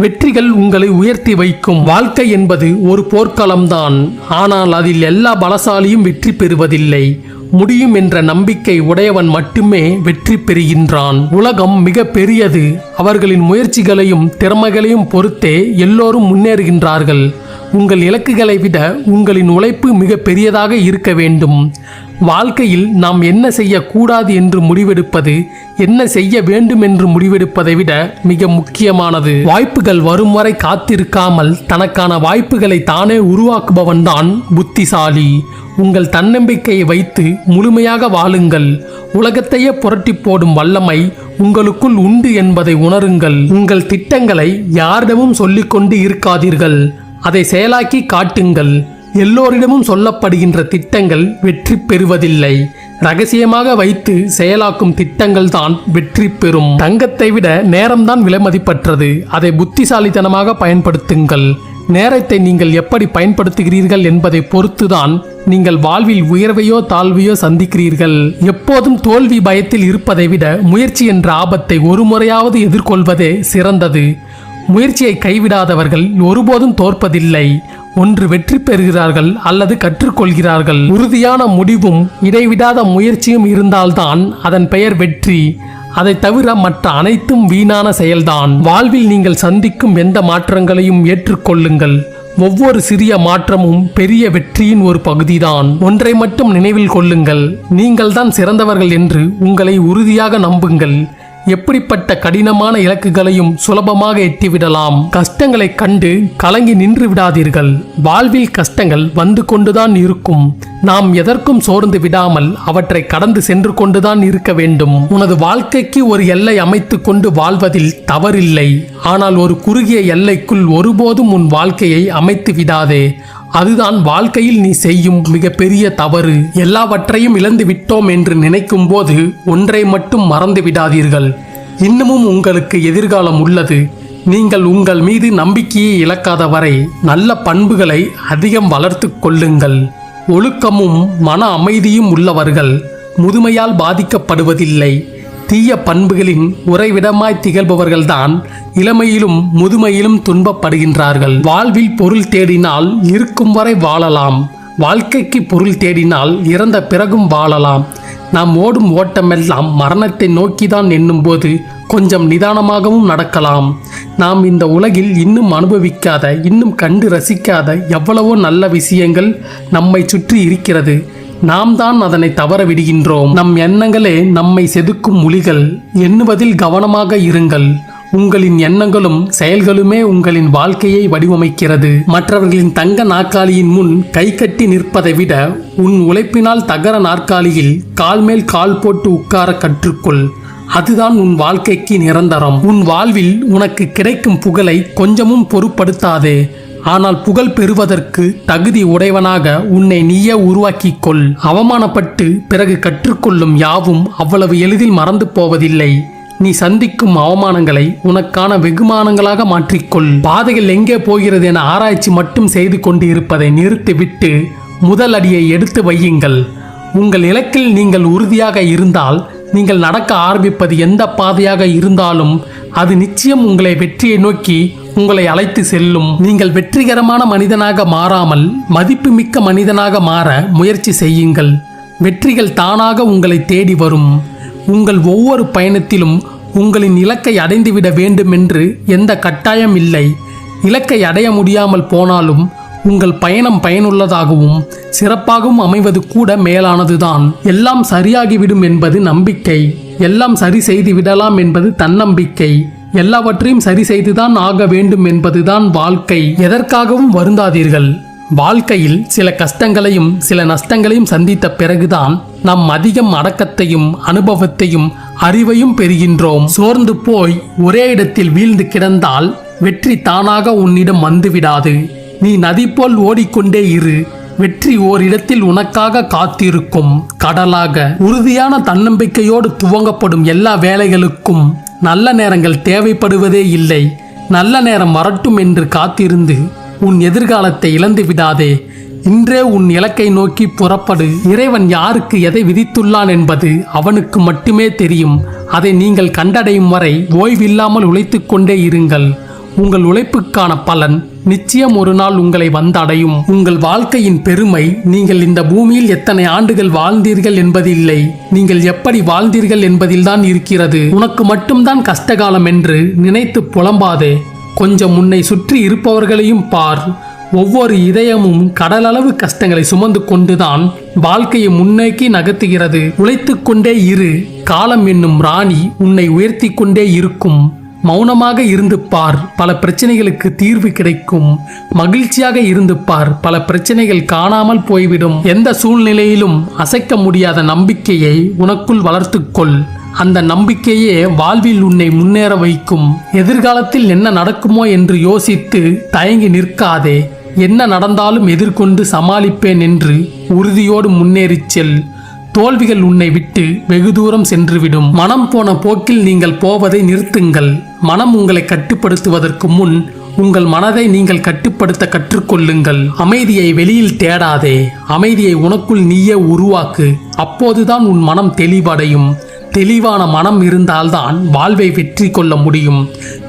வெற்றிகள் உங்களை உயர்த்தி வைக்கும். வாழ்க்கை என்பது ஒரு போர்க்களம்தான். ஆனால் அதில் எல்லா பலசாலியும் வெற்றி பெறுவதில்லை. முடியும் என்ற நம்பிக்கை உடையவன் மட்டுமே வெற்றி பெறுகின்றான். உலகம் மிக பெரியது. அவர்களின் முயற்சிகளையும் திறமைகளையும் பொறுத்தே எல்லோரும் முன்னேறுகின்றார்கள். உங்கள் இலக்குகளை விட உங்களின் உழைப்பு மிக பெரியதாக இருக்க வேண்டும். வாழ்க்கையில் நாம் என்ன செய்யக்கூடாது என்று முடிவெடுப்பது, என்ன செய்ய வேண்டும் என்று முடிவெடுப்பதை விட மிக முக்கியமானது. வாய்ப்புகள் வரும் வரை காத்திருக்காமல் தனக்கான வாய்ப்புகளை தானே உருவாக்குபவன்தான் புத்திசாலி. உங்கள் தன்னம்பிக்கையை வைத்து முழுமையாக வாழுங்கள். உலகத்தையே புரட்டி போடும் வல்லமை உங்களுக்குள் உண்டு என்பதை உணருங்கள். உங்கள் திட்டங்களை யாரிடமும் சொல்லிக்கொண்டு இருக்காதீர்கள். அதை செயலாக்கி காட்டுங்கள். எல்லோரிடமும் சொல்லப்படுகின்ற திட்டங்கள் வெற்றி பெறுவதில்லை. ரகசியமாக வைத்து செயலாக்கும் திட்டங்கள் தான் வெற்றி பெறும். தங்கத்தை விட நேரம்தான் விலைமதிப்பற்றது. அதை புத்திசாலித்தனமாக பயன்படுத்துங்கள். நேரத்தை நீங்கள் எப்படி பயன்படுத்துகிறீர்கள் என்பதை பொறுத்துதான் நீங்கள் வாழ்வில் உயர்வையோ தாழ்வையோ சந்திக்கிறீர்கள். எப்போதும் தோல்வி பயத்தில் இருப்பதை விட முயற்சி என்ற ஆபத்தை ஒரு முறையாவது எதிர்கொள்வதே சிறந்தது. முயற்சியை கைவிடாதவர்கள் ஒருபோதும் தோற்பதில்லை. ஒன்று வெற்றி பெறுகிறார்கள் அல்லது கற்றுக்கொள்கிறார்கள். உறுதியான முடிவும் இடைவிடாத முயற்சியும் இருந்தால்தான் அதன் பெயர் வெற்றி. அதை தவிர மற்ற அனைத்தும் வீணான செயல்தான். வாழ்வில் நீங்கள் சந்திக்கும் எந்த மாற்றங்களையும் ஏற்றுக்கொள்ளுங்கள். ஒவ்வொரு சிறிய மாற்றமும் பெரிய வெற்றியின் ஒரு பகுதிதான். ஒன்றை மட்டும் நினைவில் கொள்ளுங்கள், நீங்கள் தான் சிறந்தவர்கள் என்று உங்களை உறுதியாக நம்புங்கள். எப்படிப்பட்ட கடினமான இலக்குகளையும் சுலபமாக எட்டிவிடலாம். கஷ்டங்களை கண்டு கலங்கி நின்று விடாதீர்கள். வாழ்வில் கஷ்டங்கள் வந்து கொண்டுதான் இருக்கும். நாம் எதற்கும் சோர்ந்து விடாமல் அவற்றை கடந்து சென்று கொண்டுதான் இருக்க வேண்டும். உனது வாழ்க்கைக்கு ஒரு எல்லை அமைத்து கொண்டு வாழ்வதில் தவறில்லை. ஆனால் ஒரு குறுகிய எல்லைக்குள் ஒருபோதும் உன் வாழ்க்கையை அமைத்து விடாதே. அதுதான் வாழ்க்கையில் நீ செய்யும் மிகப்பெரிய தவறு. எல்லாவற்றையும் இழந்து விட்டோம் என்று நினைக்கும் போது ஒன்றை மட்டும் மறந்து விடாதீர்கள். இன்னமும் உங்களுக்கு எதிர்காலம் உள்ளது. நீங்கள் உங்கள் மீது நம்பிக்கையை இழக்காத வரை நல்ல பண்புகளை அதிகம் வளர்த்து கொள்ளுங்கள். ஒழுக்கமும் மன அமைதியும் உள்ளவர்கள் முதுமையால் பாதிக்கப்படுவதில்லை. தீய பண்புகளின் உறைவிடமாய் திகழ்பவர்கள்தான் இளமையிலும் முதுமையிலும் துன்பப்படுகின்றார்கள். வாழ்வில் பொருள் தேடினால் இருக்கும் வரை வாழலாம். வாழ்க்கைக்கு பொருள் தேடினால் இறந்த பிறகும் வாழலாம். நாம் ஓடும் ஓட்டமெல்லாம் மரணத்தை நோக்கிதான் எண்ணும்போது கொஞ்சம் நிதானமாகவும் நடக்கலாம். நாம் இந்த உலகில் இன்னும் அனுபவிக்காத, இன்னும் கண்டு ரசிக்காத எவ்வளவோ நல்ல விஷயங்கள் நம்மை சுற்றி இருக்கிறது. நாம் தான் அதனை தவற விடுகின்றோம். நம் எண்ணங்களே நம்மை செதுக்கும் மொழிகள். எண்ணுவதில் கவனமாக இருங்கள். உங்களின் எண்ணங்களும் செயல்களுமே உங்களின் வாழ்க்கையை வடிவமைக்கிறது. மற்றவர்களின் தங்க நாற்காலியின் முன் கை கட்டி நிற்பதை விட உன் உழைப்பினால் தகர நாற்காலியில் கால் மேல் கால் போட்டு உட்கார கற்றுக்கொள். அதுதான் உன் வாழ்க்கைக்கு நிரந்தரம். உன் வாழ்வில் உனக்கு கிடைக்கும் புகழை கொஞ்சமும் பொருட்படுத்தாதே. ஆனால் புகழ் பெறுவதற்கு தகுதி உடையவனாக உன்னை நீயே உருவாக்கிக் கொள். அவமானப்பட்டு பிறகு கற்றுக்கொள்ளும் யாவும் அவ்வளவு எளிதில் மறந்து போவதில்லை. நீ சந்திக்கும் அவமானங்களை உனக்கான வெகுமானங்களாக மாற்றிக்கொள். பாதைகள் எங்கே போகிறது என ஆராய்ச்சி மட்டும் செய்து கொண்டு இருப்பதை நிறுத்திவிட்டு முதல் அடியை எடுத்து வையுங்கள். உங்கள் இலக்கில் நீங்கள் உறுதியாக இருந்தால் நீங்கள் நடக்க ஆரம்பிப்பது எந்த பாதையாக இருந்தாலும் அது நிச்சயம் உங்களை வெற்றியை நோக்கி உங்களை அழைத்து செல்லும். நீங்கள் வெற்றிகரமான மனிதனாக மாறாமல் மதிப்புமிக்க மனிதனாக மாற முயற்சி செய்யுங்கள். வெற்றிகள் தானாக உங்களை தேடி வரும். உங்கள் ஒவ்வொரு பயணத்திலும் உங்களின் இலக்கை அடைந்துவிட வேண்டும் என்று எந்த கட்டாயம் இல்லை. இலக்கை அடைய முடியாமல் போனாலும் உங்கள் பயணம் பயனுள்ளதாகவும் சிறப்பாகவும் அமைவது கூட மேலானதுதான். எல்லாம் சரியாகிவிடும் என்பது நம்பிக்கை. எல்லாம் சரி செய்து விடலாம் என்பது தன்னம்பிக்கை. எல்லாவற்றையும் சரி செய்துதான் ஆக வேண்டும் என்பதுதான் வாழ்க்கை. எதற்காகவும் வருந்தாதீர்கள். வாழ்க்கையில் சில கஷ்டங்களையும் சில நஷ்டங்களையும் சந்தித்த பிறகுதான் நாம் அதிகம் அடக்கத்தையும் அனுபவத்தையும் அறிவையும் பெறுகின்றோம். சோர்ந்து போய் ஒரே இடத்தில் வீழ்ந்து கிடந்தால் வெற்றி தானாக உன்னிடம் வந்துவிடாது. நீ நதி போல் ஓடிக்கொண்டே இரு. வெற்றி ஓரிடத்தில் உனக்காக காத்திருக்கும். கடலாக உறுதியான தன்னம்பிக்கையோடு துவங்கப்படும் எல்லா வேலைகளுக்கும் நல்ல நேரங்கள் தேவைப்படுவதே இல்லை. நல்ல நேரம் வரட்டும் என்று காத்திருந்து உன் எதிர்காலத்தை இழந்து விடாதே. இன்றே உன் இலக்கை நோக்கி புறப்படு. இறைவன் யாருக்கு எதை விதித்துள்ளான் என்பது அவனுக்கு மட்டுமே தெரியும். அதை நீங்கள் கண்டடையும் வரை ஓய்வில்லாமல் உழைத்து கொண்டே இருங்கள். உங்கள் உழைப்புக்கான பலன் நிச்சயம் ஒரு நாள் உங்களை வந்தடையும். உங்கள் வாழ்க்கையின் பெருமை நீங்கள் இந்த பூமியில் எத்தனை ஆண்டுகள் வாழ்ந்தீர்கள் என்பதில்லை, நீங்கள் எப்படி வாழ்ந்தீர்கள் என்பதில்தான் இருக்கிறது. உனக்கு மட்டும்தான் கஷ்டகாலம் என்று நினைத்து புலம்பாதே. கொஞ்சம் உன்னை சுற்றி இருப்பவர்களையும் பார். ஒவ்வொரு இதயமும் கடலளவு கஷ்டங்களை சுமந்து கொண்டுதான் வாழ்க்கையை முன்னோக்கி நகர்த்துகிறது. உழைத்து கொண்டே இரு. காலம் என்னும் ராணி உன்னை உயர்த்தி கொண்டே இருக்கும். மௌனமாக இருந்து பார், பல பிரச்சனைகளுக்கு தீர்வு கிடைக்கும். மகிழ்ச்சியாக இருந்து பார், பல பிரச்சனைகள் காணாமல் போய்விடும். எந்த சூழ்நிலையிலும் அசைக்க முடியாத நம்பிக்கையை உனக்குள் வளர்த்துக்கொள். அந்த நம்பிக்கையே வாழ்வில் உன்னை முன்னேற வைக்கும். எதிர்காலத்தில் என்ன நடக்குமோ என்று யோசித்து தயங்கி நிற்காதே. என்ன நடந்தாலும் எதிர்கொண்டு சமாளிப்பேன் என்று உறுதியோடு முன்னேறிச் செல். தோல்விகள் உன்னை விட்டு வெகு தூரம் சென்றுவிடும். மனம் போன போக்கில் நீங்கள் போவதை நிறுத்துங்கள். மனம் உங்களை கட்டுப்படுத்துவதற்கு முன் உங்கள் மனதை நீங்கள் கட்டுப்படுத்த கற்றுக்கொள்ளுங்கள். அமைதியை வெளியில் தேடாதே. அமைதியை உனக்குள் நீயே உருவாக்கு. அப்போதுதான் உன் மனம் தெளிவடையும். தெளிவான மனம் இருந்தால்தான் வாழ்வை வெற்றி கொள்ள முடியும்.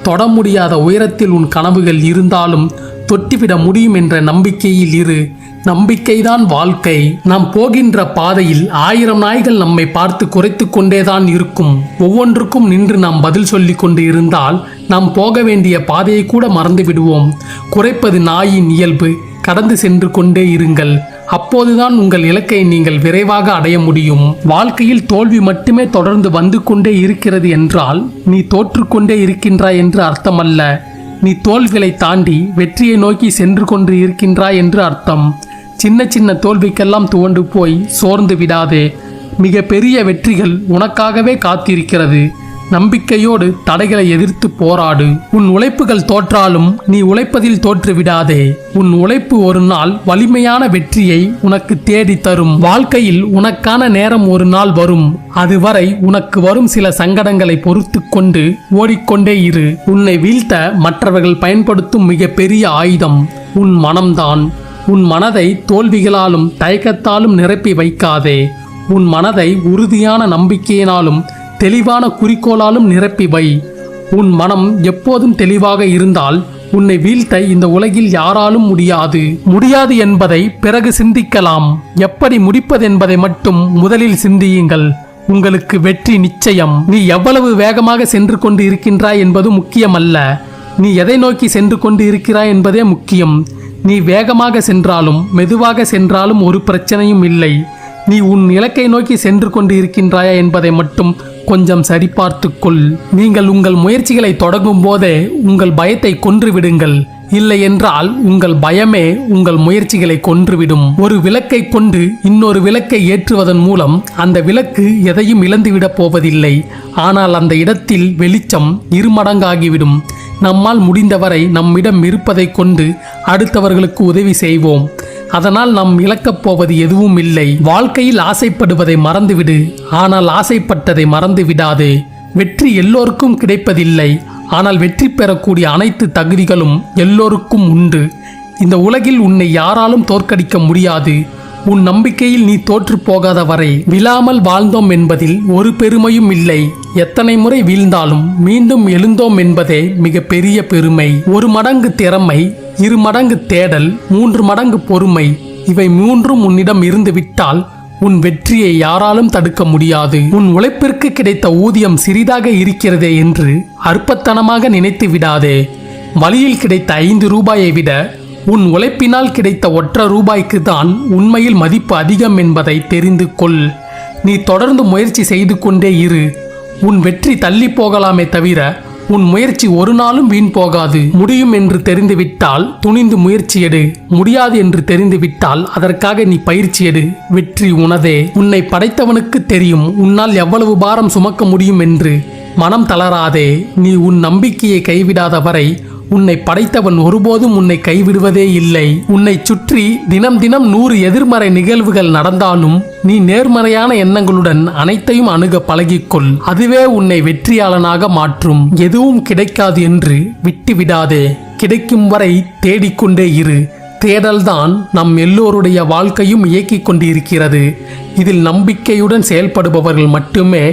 தொட முடியாத உயரத்தில் உன் கனவுகள் இருந்தாலும் தொட்டிவிட முடியும் என்ற நம்பிக்கையில் இரு. நம்பிக்கைதான் வாழ்க்கை. நாம் போகின்ற பாதையில் 1000 நாய்கள் நம்மை பார்த்து குறைத்து கொண்டேதான் இருக்கும். ஒவ்வொன்றுக்கும் நின்று நாம் பதில் சொல்லி கொண்டு இருந்தால் நாம் போக வேண்டிய பாதையை கூட மறந்து விடுவோம். குறைப்பது நாயின் இயல்பு. கடந்து சென்று கொண்டே இருங்கள். அப்போதுதான் உங்கள் இலக்கை நீங்கள் விரைவாக அடைய முடியும். வாழ்க்கையில் தோல்வி மட்டுமே தொடர்ந்து வந்து கொண்டே இருக்கிறது என்றால் நீ தோற்றுக்கொண்டே இருக்கின்றாய் என்று அர்த்தமல்ல. நீ தோல்விகளை தாண்டி வெற்றியை நோக்கி சென்று கொண்டு இருக்கின்றாய் என்று அர்த்தம். சின்ன சின்ன தோல்விக்கெல்லாம் துவண்டு போய் சோர்ந்து விடாதே. மிக பெரிய வெற்றிகள் உனக்காகவே காத்திருக்கிறது. நம்பிக்கையோடு தடைகளை எதிர்த்து போராடு. உன் உழைப்புகள் தோற்றாலும் நீ உழைப்பதில் தோற்று விடாதே. உன் உழைப்பு ஒரு நாள் வலிமையான வெற்றியை உனக்கு தேடி தரும். வாழ்க்கையில் உனக்கான நேரம் ஒரு நாள் வரும். அதுவரை உனக்கு வரும் சில சங்கடங்களை பொறுத்து கொண்டு ஓடிக்கொண்டே இரு. உன்னை வீழ்த்த மற்றவர்கள் பயன்படுத்தும் மிக பெரிய ஆயுதம் உன் மனம்தான். உன் மனதை தோல்விகளாலும் தயக்கத்தாலும் நிரப்பி வைக்காதே. உன் மனதை உறுதியான நம்பிக்கையினாலும் தெளிவான குறிக்கோளாலும் நிரப்பி வை. உன் மனம் எப்போதும் தெளிவாக இருந்தால் உன்னை வீழ்த்த இந்த உலகில் யாராலும் முடியாது என்பதை பிறகு சிந்திக்கலாம். எப்படி முடிப்பது என்பதை மட்டும் முதலில் சிந்தியுங்கள். உங்களுக்கு வெற்றி நிச்சயம். நீ எவ்வளவு வேகமாக சென்று கொண்டு இருக்கின்றாய் என்பது முக்கியமல்ல. நீ எதை நோக்கி சென்று கொண்டு இருக்கிறாய் என்பதே முக்கியம். நீ வேகமாக சென்றாலும் மெதுவாக சென்றாலும் ஒரு பிரச்சனையும் இல்லை. நீ உன் இலக்கை நோக்கி சென்று கொண்டு இருக்கின்றாயா என்பதை மட்டும் கொஞ்சம் சரிபார்த்துக்கொள். நீங்கள் உங்கள் முயற்சிகளை தொடங்கும் போதே உங்கள் பயத்தை கொன்றுவிடுங்கள். இல்லை என்றால் உங்கள் பயமே உங்கள் முயற்சிகளை கொன்றுவிடும். ஒரு விளக்கை கொண்டு இன்னொரு விளக்கை ஏற்றுவதன் மூலம் அந்த விளக்கு எதையும் இழந்துவிடப் போவதில்லை. ஆனால் அந்த இடத்தில் வெளிச்சம் 2 மடங்காகிவிடும். நம்மால் முடிந்தவரை நம்மிடம் இருப்பதை கொண்டு அடுத்தவர்களுக்கு உதவி செய்வோம். அதனால் நாம் இழக்கப் போவது எதுவும் இல்லை. வாழ்க்கையில் ஆசைப்படுவதை மறந்துவிடு. ஆனால் ஆசைப்பட்டதை மறந்து விடாதே. வெற்றி எல்லோருக்கும் கிடைப்பதில்லை. ஆனால் வெற்றி பெறக்கூடிய அனைத்து தகுதிகளும் எல்லோருக்கும் உண்டு. இந்த உலகில் உன்னை யாராலும் தோற்கடிக்க முடியாது. உன் நம்பிக்கையில் நீ தோற்று போகாத வரை விழாமல் வாழ்ந்தோம் என்பதில் ஒரு பெருமையும் இல்லை. எத்தனை முறை வீழ்ந்தாலும் மீண்டும் எழுந்தோம் என்பதே மிக பெரிய பெருமை. 1 மடங்கு திறமை, 2 மடங்கு தேடல், 3 மடங்கு பொறுமை, இவை 3ம் உன்னிடம் இருந்து விட்டால் உன் வெற்றியை யாராலும் தடுக்க முடியாது. உன் உழைப்பிற்கு கிடைத்த ஊதியம் சிறிதாக இருக்கிறதே என்று அற்பத்தனமாக நினைத்து விடாதே. வழியில் கிடைத்த 5 ரூபாயை விட உன் உழைப்பினால் கிடைத்த 1 ரூபாய்க்கு தான் உண்மையில் மதிப்பு அதிகம் என்பதை தெரிந்து கொள். நீ தொடர்ந்து முயற்சி செய்து கொண்டே இரு. உன் வெற்றி தள்ளி போகலாமே தவிர உன் முயற்சி ஒரு நாளும் வீண் போகாது. முடியும் என்று தெரிந்துவிட்டால் துணிந்து முயற்சி எடு. முடியாது என்று தெரிந்துவிட்டால் அதற்காக நீ பயிற்சி எடு. வெற்றி உனதே. உன்னை படைத்தவனுக்கு தெரியும் உன்னால் எவ்வளவு பாரம் சுமக்க முடியும் என்று. மனம் தளராதே. நீ உன் நம்பிக்கையை கைவிடாத வரை உன்னை படைத்தவன் ஒருபோதும் உன்னை கைவிடுவதே இல்லை. உன்னை சுற்றி தினம் தினம் 100 எதிர்மறை நிகழ்வுகள் நடந்தாலும் நீ நேர்மறையான எண்ணங்களுடன் அனைத்தையும் அணுக பழகிக்கொள். அதுவே உன்னை வெற்றியாளனாக மாற்றும். எதுவும் கிடைக்காது என்று விட்டுவிடாதே. கிடைக்கும் வரை தேடிக்கொண்டே இரு. தேடல்தான் நம் எல்லோருடைய வாழ்க்கையும் இயக்கிக் கொண்டிருக்கிறது. இதில் நம்பிக்கையுடன் செயல்படுபவர்கள் மட்டுமே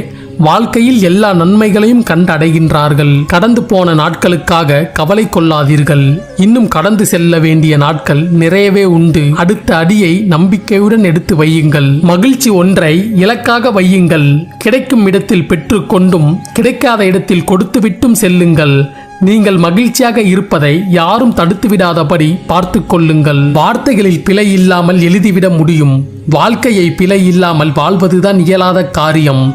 வாழ்க்கையில் எல்லா நன்மைகளையும் கண்டடைகின்றார்கள். கடந்து போன நாட்களுக்காக கவலை கொள்ளாதீர்கள். இன்னும் கடந்து செல்ல வேண்டிய நாட்கள் நிறையவே உண்டு. அடுத்த அடியை நம்பிக்கையுடன் எடுத்து வையுங்கள். மகிழ்ச்சி ஒன்றை இலக்காக வையுங்கள். கிடைக்கும் இடத்தில் பெற்றுக்கொண்டும் கிடைக்காத இடத்தில் கொடுத்துவிட்டும் செல்லுங்கள். நீங்கள் மகிழ்ச்சியாக இருப்பதை யாரும் தடுத்துவிடாதபடி பார்த்து கொள்ளுங்கள். வார்த்தைகளில் பிழை இல்லாமல் எழுதிவிட முடியும். வாழ்க்கையை பிழை இல்லாமல் வாழ்வதுதான் இயலாத காரியம்.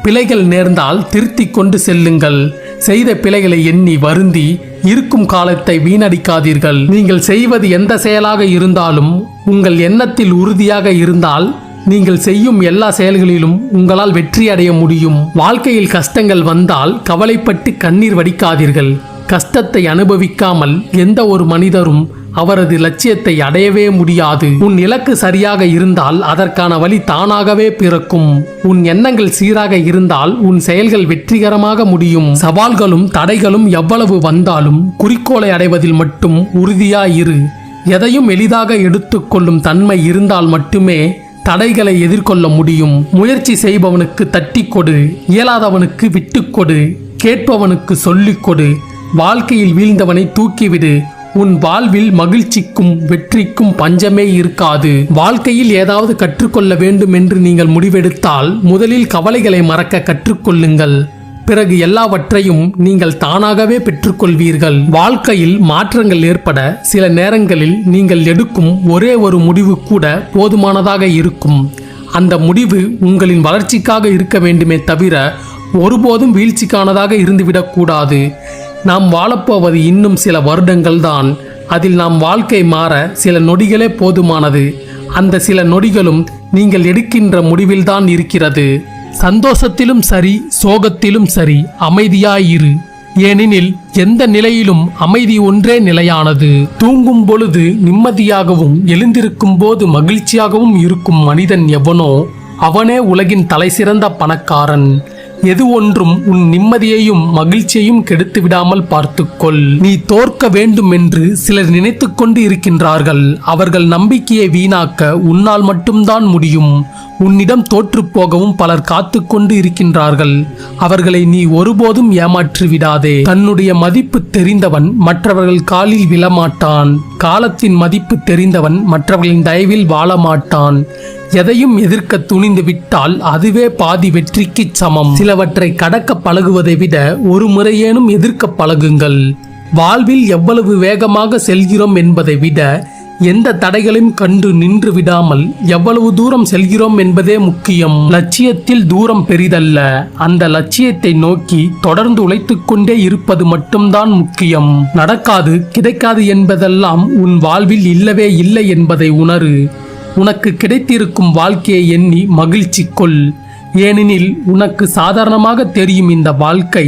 பிழைகள் நேர்ந்தால் திருத்திக் கொண்டு செல்லுங்கள். செய்த பிழைகளை எண்ணி வருந்தி இருக்கும் காலத்தை வீணடிக்காதீர்கள். நீங்கள் செய்வது எந்த செயலாக இருந்தாலும் உங்கள் எண்ணத்தில் உறுதியாக இருந்தால் நீங்கள் செய்யும் எல்லா செயல்களிலும் உங்களால் வெற்றி அடைய முடியும். வாழ்க்கையில் கஷ்டங்கள் வந்தால் கவலைப்பட்டு கண்ணீர் வடிக்காதீர்கள். கஷ்டத்தை அனுபவிக்காமல் எந்த ஒரு மனிதரும் அவரது லட்சியத்தை அடையவே முடியாது. உன் இலக்கு சரியாக இருந்தால் அதற்கான வழி தானாகவே பிறக்கும். உன் எண்ணங்கள் சீராக இருந்தால் உன் செயல்கள் வெற்றிகரமாக முடியும். சவால்களும் தடைகளும் எவ்வளவு வந்தாலும் குறிக்கோளை அடைவதில் மட்டும் உறுதியாயிரு. எதையும் எளிதாக எடுத்துக்கொள்ளும் தன்மை இருந்தால் மட்டுமே தடைகளை எதிர்கொள்ள முடியும். முயற்சி செய்பவனுக்கு தட்டி கொடு. இயலாதவனுக்கு விட்டுக்கொடு. கேட்பவனுக்கு சொல்லிக் கொடு. வாழ்க்கையில் வீழ்ந்தவனை தூக்கிவிடு. உன் வாழ்வில் மகிழ்ச்சிக்கும் வெற்றிக்கும் பஞ்சமே இருக்காது. வாழ்க்கையில் ஏதாவது கற்றுக்கொள்ள வேண்டும் என்று நீங்கள் முடிவெடுத்தால் முதலில் கவலைகளை மறக்க கற்றுக்கொள்ளுங்கள். பிறகு எல்லாவற்றையும் நீங்கள் தானாகவே பெற்றுக்கொள்வீர்கள். வாழ்க்கையில் மாற்றங்கள் ஏற்பட சில நேரங்களில் நீங்கள் எடுக்கும் ஒரே ஒரு முடிவு கூட போதுமானதாக இருக்கும். அந்த முடிவு உங்களின் வளர்ச்சிக்காக இருக்க வேண்டுமே தவிர ஒருபோதும் வீழ்ச்சிக்கானதாக இருந்துவிடக்கூடாது. நாம் வாழப்போவது இன்னும் சில வருடங்கள் தான். அதில் நாம் வாழ்க்கை மாற சில நொடிகளே போதுமானது. அந்த சில நொடிகளும் நீங்கள் எடுக்கின்ற முடிவில்தான் இருக்கிறது. சந்தோஷத்திலும் சரி சோகத்திலும் சரி அமைதியாயிரு. ஏனெனில் எந்த நிலையிலும் அமைதி ஒன்றே நிலையானது. தூங்கும் பொழுது நிம்மதியாகவும் எழுந்திருக்கும் போது மகிழ்ச்சியாகவும் இருக்கும் மனிதன் எவனோ அவனே உலகின் தலைசிறந்த பணக்காரன். எது ஒன்றும் உன் நிம்மதியையும் மகிழ்ச்சியையும் கெடுத்து விடாமல் பார்த்துக்கொள். நீ தோற்க வேண்டும் என்று சிலர் நினைத்து கொண்டு இருக்கின்றார்கள். அவர்கள் நம்பிக்கையை வீணாக்க உன்னால் மட்டும்தான் முடியும். உன்னிடம் தோற்று போகவும் பலர் காத்து கொண்டு இருக்கின்றார்கள். அவர்களை நீ ஒருபோதும் ஏமாற்றி விடாதே. தன்னுடைய மதிப்பு தெரிந்தவன் மற்றவர்கள் காலில் விழமாட்டான். காலத்தின் மதிப்பு தெரிந்தவன் மற்றவர்களின் தயவில் வாழமாட்டான். எதையும் எதிர்க்க துணிந்து விட்டால் அதுவே பாதி வெற்றிக்கு சமம். சிலவற்றை கடக்க பழகுவதை விட ஒரு முறையேனும் எதிர்க்க பழகுங்கள். வாழ்வில் எவ்வளவு வேகமாக செல்கிறோம் என்பதை விட எந்த தடைகளையும் கண்டு நின்று விடாமல் எவ்வளவு தூரம் செல்கிறோம் என்பதே முக்கியம். லட்சியத்தில் தூரம் பெரிதல்ல. அந்த லட்சியத்தை நோக்கி தொடர்ந்து உழைத்துக் கொண்டே இருப்பது மட்டும்தான் முக்கியம். நடக்காது கிடைக்காது என்பதெல்லாம் உன் வாழ்வில் இல்லவே இல்லை என்பதை உணரு. உனக்கு கிடைத்திருக்கும் வாழ்க்கையை எண்ணி மகிழ்ச்சி கொள். ஏனெனில் உனக்கு சாதாரணமாக தெரியும் இந்த வாழ்க்கை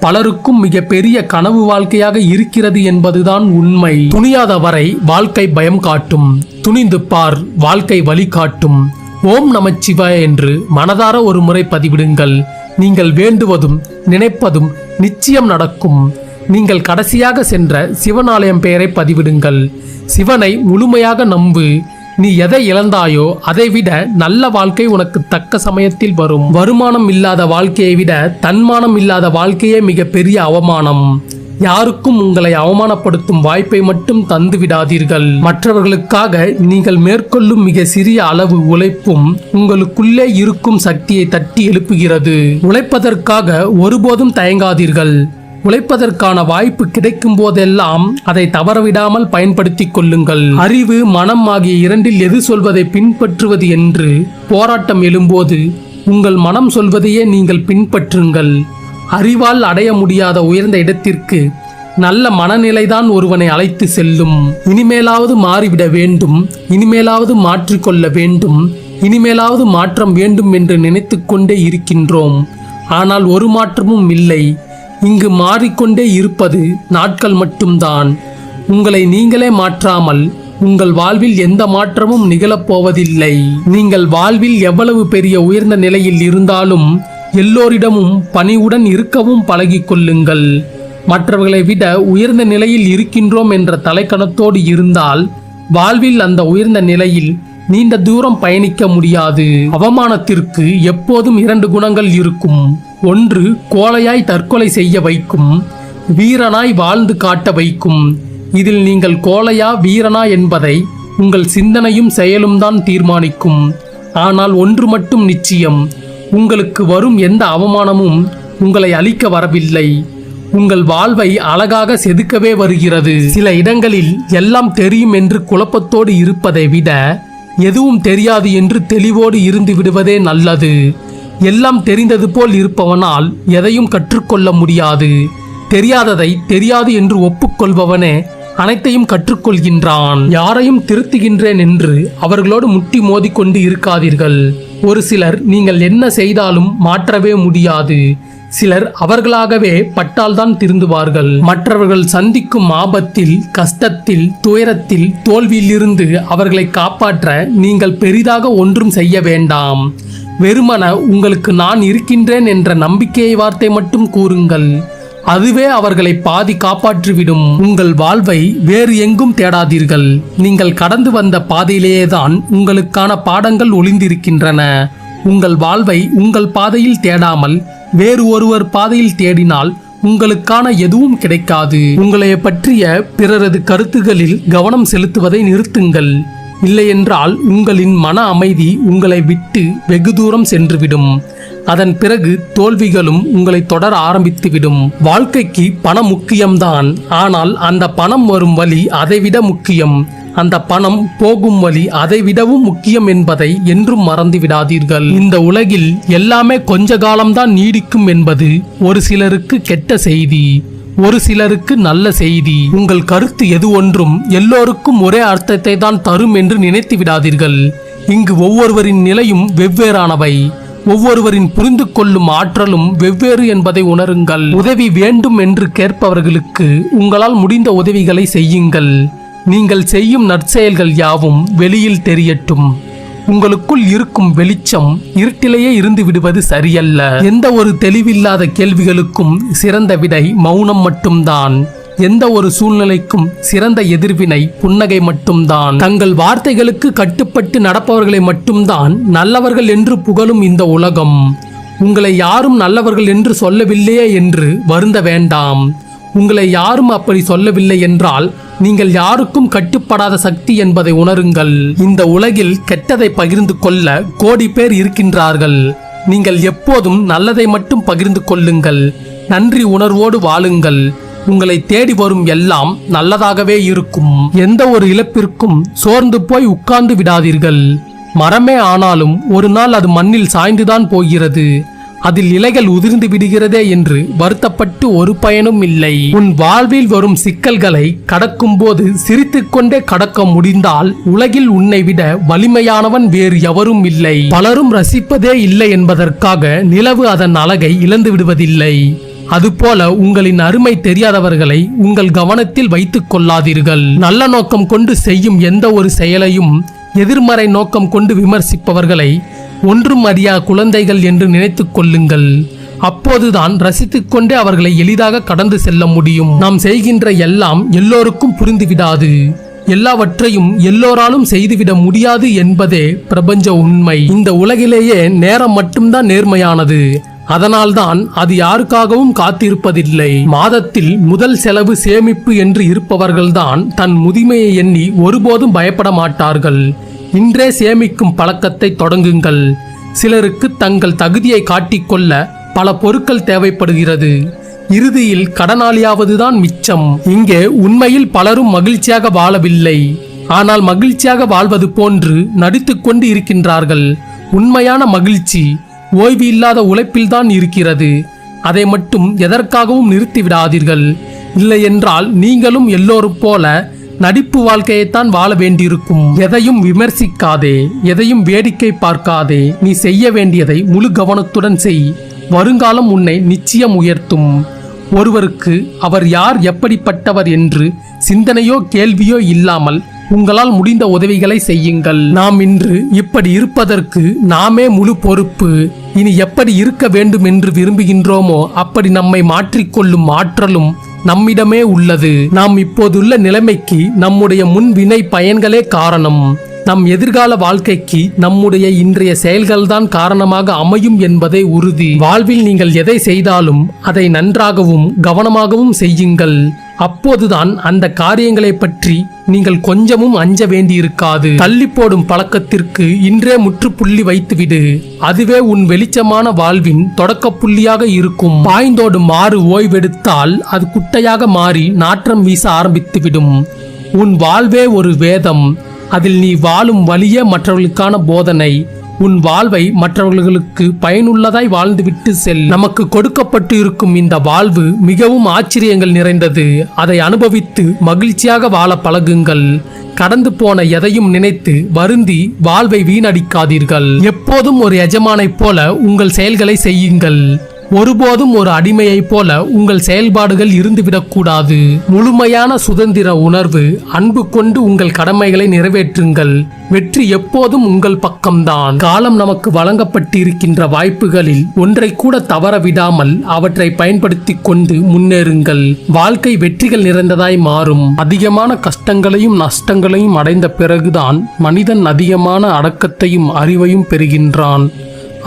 பலருக்கும் மிக பெரிய கனவு வாழ்க்கையாக இருக்கிறது என்பதுதான் உண்மை. துணியாத வரை வாழ்க்கை பயம் காட்டும். துணிந்து பார், வாழ்க்கை வழி காட்டும். ஓம் நமச்சிவாய என்று மனதார ஒரு முறை பதிவிடுங்கள். நீங்கள் வேண்டுவதும் நினைப்பதும் நிச்சயம் நடக்கும். நீங்கள் கடைசியாக சென்ற சிவனாலயம் பெயரை பதிவிடுங்கள். சிவனை முழுமையாக நம்பு. நீ எதை இழந்தாயோ அதை விட நல்ல வாழ்க்கை உனக்கு தக்க சமயத்தில் வரும். வருமானம் இல்லாத வாழ்க்கையை விட தன்மானம் இல்லாத வாழ்க்கையே மிக பெரிய அவமானம். யாருக்கும் உங்களை அவமானப்படுத்தும் வாய்ப்பை மட்டும் தந்து விடாதீர்கள். மற்றவர்களுக்காக நீங்கள் மேற்கொள்ளும் மிக சிறிய அளவு உழைப்பும் உங்களுக்குள்ளே இருக்கும் சக்தியை தட்டி எழுப்புகிறது. உழைப்பதற்காக ஒருபோதும் தயங்காதீர்கள். உழைப்பதற்கான வாய்ப்பு கிடைக்கும் போதெல்லாம் அதை தவறவிடாமல் பயன்படுத்தி கொள்ளுங்கள். அறிவு மனம் ஆகிய இரண்டில் எது சொல்வதை பின்பற்றுவது என்று போராட்டம் எழும்போது உங்கள் மனம் சொல்வதையே நீங்கள் பின்பற்றுங்கள். அறிவால் அடைய முடியாத உயர்ந்த இடத்திற்கு நல்ல மனநிலைதான் ஒருவனை அழைத்து செல்லும். இனிமேலாவது மாறிவிட வேண்டும், இனிமேலாவது மாற்றிக்கொள்ள வேண்டும், இனிமேலாவது மாற்றம் வேண்டும் என்று நினைத்து கொண்டே இருக்கின்றோம். ஆனால் ஒரு மாற்றமும் இல்லை. இங்கு மாறிக்கொண்டே இருப்பது நாட்கள் மட்டும்தான். உங்களை நீங்களே மாற்றாமல் உங்கள் வாழ்வில் எந்த மாற்றமும் நிகழப்போவதில்லை. நீங்கள் வாழ்வில் எவ்வளவு பெரிய உயர்ந்த நிலையில் இருந்தாலும் எல்லோரிடமும் பணிவுடன் இருக்கவும் பழகிக் கொள்ளுங்கள். மற்றவர்களை விட உயர்ந்த நிலையில் இருக்கின்றோம் என்ற தலைக்கணத்தோடு இருந்தால் வாழ்வில் அந்த உயர்ந்த நிலையில் நீண்ட தூரம் பயணிக்க முடியாது. அவமானத்திற்கு எப்போதும் 2 குணங்கள் இருக்கும். ஒன்று கோழையாய் தற்கொலை செய்ய வைக்கும், வீரனாய் வாழ்ந்து காட்ட வைக்கும். இதில் நீங்கள் கோழையா வீரனா என்பதை உங்கள் சிந்தனையும் செயலும் தான் தீர்மானிக்கும். ஆனால் ஒன்று மட்டும் நிச்சயம், உங்களுக்கு வரும் எந்த அவமானமும் உங்களை அழிக்க வரவில்லை, உங்கள் வாழ்வை அழகாக செதுக்கவே வருகிறது. சில இடங்களில் எல்லாம் தெரியும் என்று குழப்பத்தோடு இருப்பதை விட எதுவும் தெரியாது என்று தெளிவோடு இருந்து விடுவதே நல்லது. எல்லாம் தெரிந்தது போல் இருப்பவனால் எதையும் கற்றுக்கொள்ள முடியாது. தெரியாததை தெரியாது என்று ஒப்புக்கொள்பவனே அனைத்தையும் கற்றுக்கொள்கின்றான். யாரையும் திருத்துகின்றேன் என்று அவர்களோடு முட்டி மோதிக்கொண்டு இருக்காதீர்கள். ஒரு சிலர் நீங்கள் என்ன செய்தாலும் மாற்றவே முடியாது. சிலர் அவர்களாகவே பட்டால்தான் திருந்துவார்கள். மற்றவர்கள் சந்திக்கும் ஆபத்தில், கஷ்டத்தில், துயரத்தில், தோல்வியிலிருந்து அவர்களை காப்பாற்ற நீங்கள் பெரிதாக ஒன்றும் செய்ய வேண்டாம். வெறுமன உங்களுக்கு நான் இருக்கின்றேன் என்ற நம்பிக்கை வார்த்தை மட்டும் கூறுங்கள். அதுவே அவர்களை பாதி காப்பாற்றிவிடும். உங்கள் வாழ்வை வேறு எங்கும் தேடாதீர்கள். நீங்கள் கடந்து வந்த பாதையிலேயேதான் உங்களுக்கான பாடங்கள் ஒளிந்திருக்கின்றன. உங்கள் வாழ்வை உங்கள் பாதையில் தேடாமல் வேறு ஒருவர் பாதையில் தேடினால் உங்களுக்கான எதுவும் கிடைக்காது. உங்களை பற்றிய பிறரது கருத்துகளில் கவனம் செலுத்துவதை நிறுத்துங்கள். இல்லையென்றால் உங்களின் மன அமைதி உங்களை விட்டு வெகு தூரம் சென்றுவிடும். அதன் பிறகு தோல்விகளும் உங்களை தொடர ஆரம்பித்துவிடும். வாழ்க்கைக்கு பணம் முக்கியம்தான். ஆனால் அந்த பணம் வரும் வழி அதைவிட முக்கியம். அந்த பணம் போகும் வழி அதைவிடவும் முக்கியம் என்பதை என்றும் மறந்து விடாதீர்கள். இந்த உலகில் எல்லாமே கொஞ்ச காலம்தான் நீடிக்கும் என்பது ஒரு சிலருக்கு கெட்ட செய்தி, ஒரு சிலருக்கு நல்ல செய்தி. உங்கள் கருத்து எது ஒன்றும் எல்லோருக்கும் ஒரே அர்த்தத்தை தான் தரும் என்று நினைத்து விடாதீர்கள். இங்கு ஒவ்வொருவரின் நிலையும் வெவ்வேறானவை. ஒவ்வொருவரின் புரிந்து கொள்ளும் ஆற்றலும் வெவ்வேறு என்பதை உணருங்கள். உதவி வேண்டும் என்று கேட்பவர்களுக்கு உங்களால் முடிந்த உதவிகளை செய்யுங்கள். நீங்கள் செய்யும் நற்செயல்கள் யாவும் வெளியில் தெரியட்டும். உங்களுக்குள் இருக்கும் வெளிச்சம் இருட்டிலேயே இருந்து விடுவது சரியல்ல. எந்த ஒரு தெளிவில்லாத கேள்விகளுக்கும் சிறந்த விடை மௌனம் மட்டும்தான். எந்த ஒரு சூழ்நிலைக்கும் சிறந்த எதிர்வினை புன்னகை மட்டும்தான். தங்கள் வார்த்தைகளுக்கு கட்டுப்பட்டு நடப்பவர்களை மட்டும்தான் நல்லவர்கள் என்று புகழும் இந்த உலகம். உங்களை யாரும் நல்லவர்கள் என்று சொல்லவில்லையே என்று வருந்த வேண்டாம். உங்களை யாரும் அப்படி சொல்லவில்லை என்றால் நீங்கள் யாருக்கும் கட்டுப்படாத சக்தி என்பதை உணருங்கள். இந்த உலகில் கெட்டதை பகிர்ந்து கொள்ள கோடி பேர் இருக்கின்றார்கள். நீங்கள் எப்போதும் நல்லதை மட்டும் பகிர்ந்து கொள்ளுங்கள். நன்றி உணர்வோடு வாழுங்கள். உங்களை தேடி வரும் எல்லாம் நல்லதாகவே இருக்கும். எந்த ஒரு இழப்பிற்கும் சோர்ந்து போய் உட்கார்ந்து விடாதீர்கள். மரமே ஆனாலும் ஒரு நாள் அது மண்ணில் சாய்ந்துதான் போகிறது. அதில் இலைகள் உதிர்ந்து விடுகிறதே என்று வருத்தப்பட்டு ஒரு பயனும் இல்லை. உன் வாழ்வில் வரும் சிக்கல்களை கடக்கும் போது சிரித்துக்கொண்டே கடக்க முடிந்தால் உலகில் உன்னை விட வலிமையானவன் வேறு எவரும் இல்லை. பலரும் ரசிப்பதே இல்லை என்பதற்காக நிலவு அதன் அழகை இழந்து விடுவதில்லை. அதுபோல உங்களின் அருமை தெரியாதவர்களை உங்கள் கவனத்தில் வைத்துக் கொள்ளாதீர்கள். நல்ல நோக்கம் கொண்டு செய்யும் எந்த ஒரு செயலையும் எதிர்மறை நோக்கம் கொண்டு விமர்சிப்பவர்களை ஒன்றும் அறியா குழந்தைகள் என்று நினைத்துக் கொள்ளுங்கள். அப்போதுதான் ரசித்துக்கொண்டே அவர்களை எளிதாக கடந்து செல்ல முடியும். நாம் செய்கின்ற எல்லாம் எல்லோருக்கும் புரிந்துவிடாது. எல்லாவற்றையும் எல்லோராலும் செய்துவிட முடியாது என்பதே பிரபஞ்ச உண்மை. இந்த உலகிலேயே நேரம் மட்டும்தான் நேர்மையானது. அதனால்தான் அது யாருக்காகவும் காத்திருப்பதில்லை. மாதத்தில் முதல் செலவு சேமிப்பு என்று இருப்பவர்கள்தான் தன் முதுமையை எண்ணி ஒருபோதும் பயப்பட மாட்டார்கள். இன்றே சேமிக்கும் பழக்கத்தை தொடங்குங்கள். சிலருக்கு தங்கள் தகுதியை காட்டிக்கொள்ள பல பொருட்கள் தேவைப்படுகிறது. இறுதியில் கடனாளியாவதுதான் மிச்சம். இங்கே உண்மையில் பலரும் மகிழ்ச்சியாக வாழவில்லை. ஆனால் மகிழ்ச்சியாக வாழ்வது போன்று நடித்துக் கொண்டு இருக்கின்றார்கள். உண்மையான மகிழ்ச்சி ஓய்வு இல்லாத உழைப்பில்தான் இருக்கிறது. அதை மட்டும் எதற்காகவும் நிறுத்திவிடாதீர்கள். இல்லையென்றால் நீங்களும் எல்லோரும் போல நடிப்பு வாழ்க்கையைத்தான் வாழ வேண்டியிருக்கும். எதையும் விமர்சிக்காதே, எதையும் வேடிக்கை பார்க்காதே. நீ செய்ய வேண்டியதை முழு கவனத்துடன் செய். வருங்காலம் உன்னை நிச்சயம் உயர்த்தும். ஒருவருக்கு அவர் யார், எப்படிப்பட்டவர் என்று சிந்தனையோ கேள்வியோ இல்லாமல் உங்களால் முடிந்த உதவிகளை செய்யுங்கள். நாம் இன்று இப்படி இருப்பதற்கு நாமே முழு பொறுப்பு. இனி எப்படி இருக்க வேண்டும் என்று விரும்புகின்றோமோ அப்படி நம்மை மாற்றிக்கொள்ளும் ஆற்றலும் நம்மிடமே உள்ளது. நாம் இப்போதுள்ள நிலைமைக்கு நம்முடைய முன்வினை பயன்களே காரணம். நம் எதிர்கால வாழ்க்கைக்கு நம்முடைய இன்றைய செயல்கள்தான் காரணமாக அமையும் என்பதை உறுதி. வாழ்வில் நீங்கள் எதை செய்தாலும் அதை நன்றாகவும் கவனமாகவும் செய்யுங்கள். அப்போதுதான் அந்த காரியங்களை பற்றி நீங்கள் கொஞ்சமும் அஞ்ச வேண்டியிருக்காது. தள்ளி போடும் பழக்கத்திற்கு இன்றே முற்றுப்புள்ளி வைத்துவிடு. அதுவே உன் வெளிச்சமான வாழ்வின் தொடக்க புள்ளியாக இருக்கும். பாய்ந்தோடும் ஆறு ஓய்வெடுத்தால் அது குட்டையாக மாறி நாற்றம் வீச ஆரம்பித்துவிடும். உன் வாழ்வே ஒரு வேதம். அதில் நீ வாழும் வழியே மற்றவர்களுக்கான போதனை. உன் வாழ்வை மற்றவர்களுக்கு பயனுள்ளதாய் வாழ்ந்துவிட்டு செல். நமக்கு கொடுக்கப்பட்டு இருக்கும் இந்த வாழ்வு மிகவும் ஆச்சரியங்கள் நிறைந்தது. அதை அனுபவித்து மகிழ்ச்சியாக வாழ பழகுங்கள். கடந்து போன எதையும் நினைத்து வருந்தி வாழ்வை வீணடிக்காதீர்கள். எப்போதும் ஒரு எஜமானைப் போல உங்கள் செயல்களை செய்யுங்கள். ஒருபோதும் ஒரு அடிமையைப் போல உங்கள் செயல்பாடுகள் இருந்துவிடக்கூடாது. முழுமையான சுதந்திர உணர்வு, அன்பு கொண்டு உங்கள் கடமைகளை நிறைவேற்றுங்கள். வெற்றி எப்போதும் உங்கள் பக்கம்தான். காலம் நமக்கு வழங்கப்பட்டிருக்கின்ற வாய்ப்புகளில் ஒன்றை கூட தவற விடாமல் அவற்றை பயன்படுத்தி கொண்டு முன்னேறுங்கள். வாழ்க்கை வெற்றிகள் நிறைந்ததாய் மாறும். அதிகமான கஷ்டங்களையும் நஷ்டங்களையும் அடைந்த பிறகுதான் மனிதன் அதிகமான அடக்கத்தையும் அறிவையும் பெறுகின்றான்.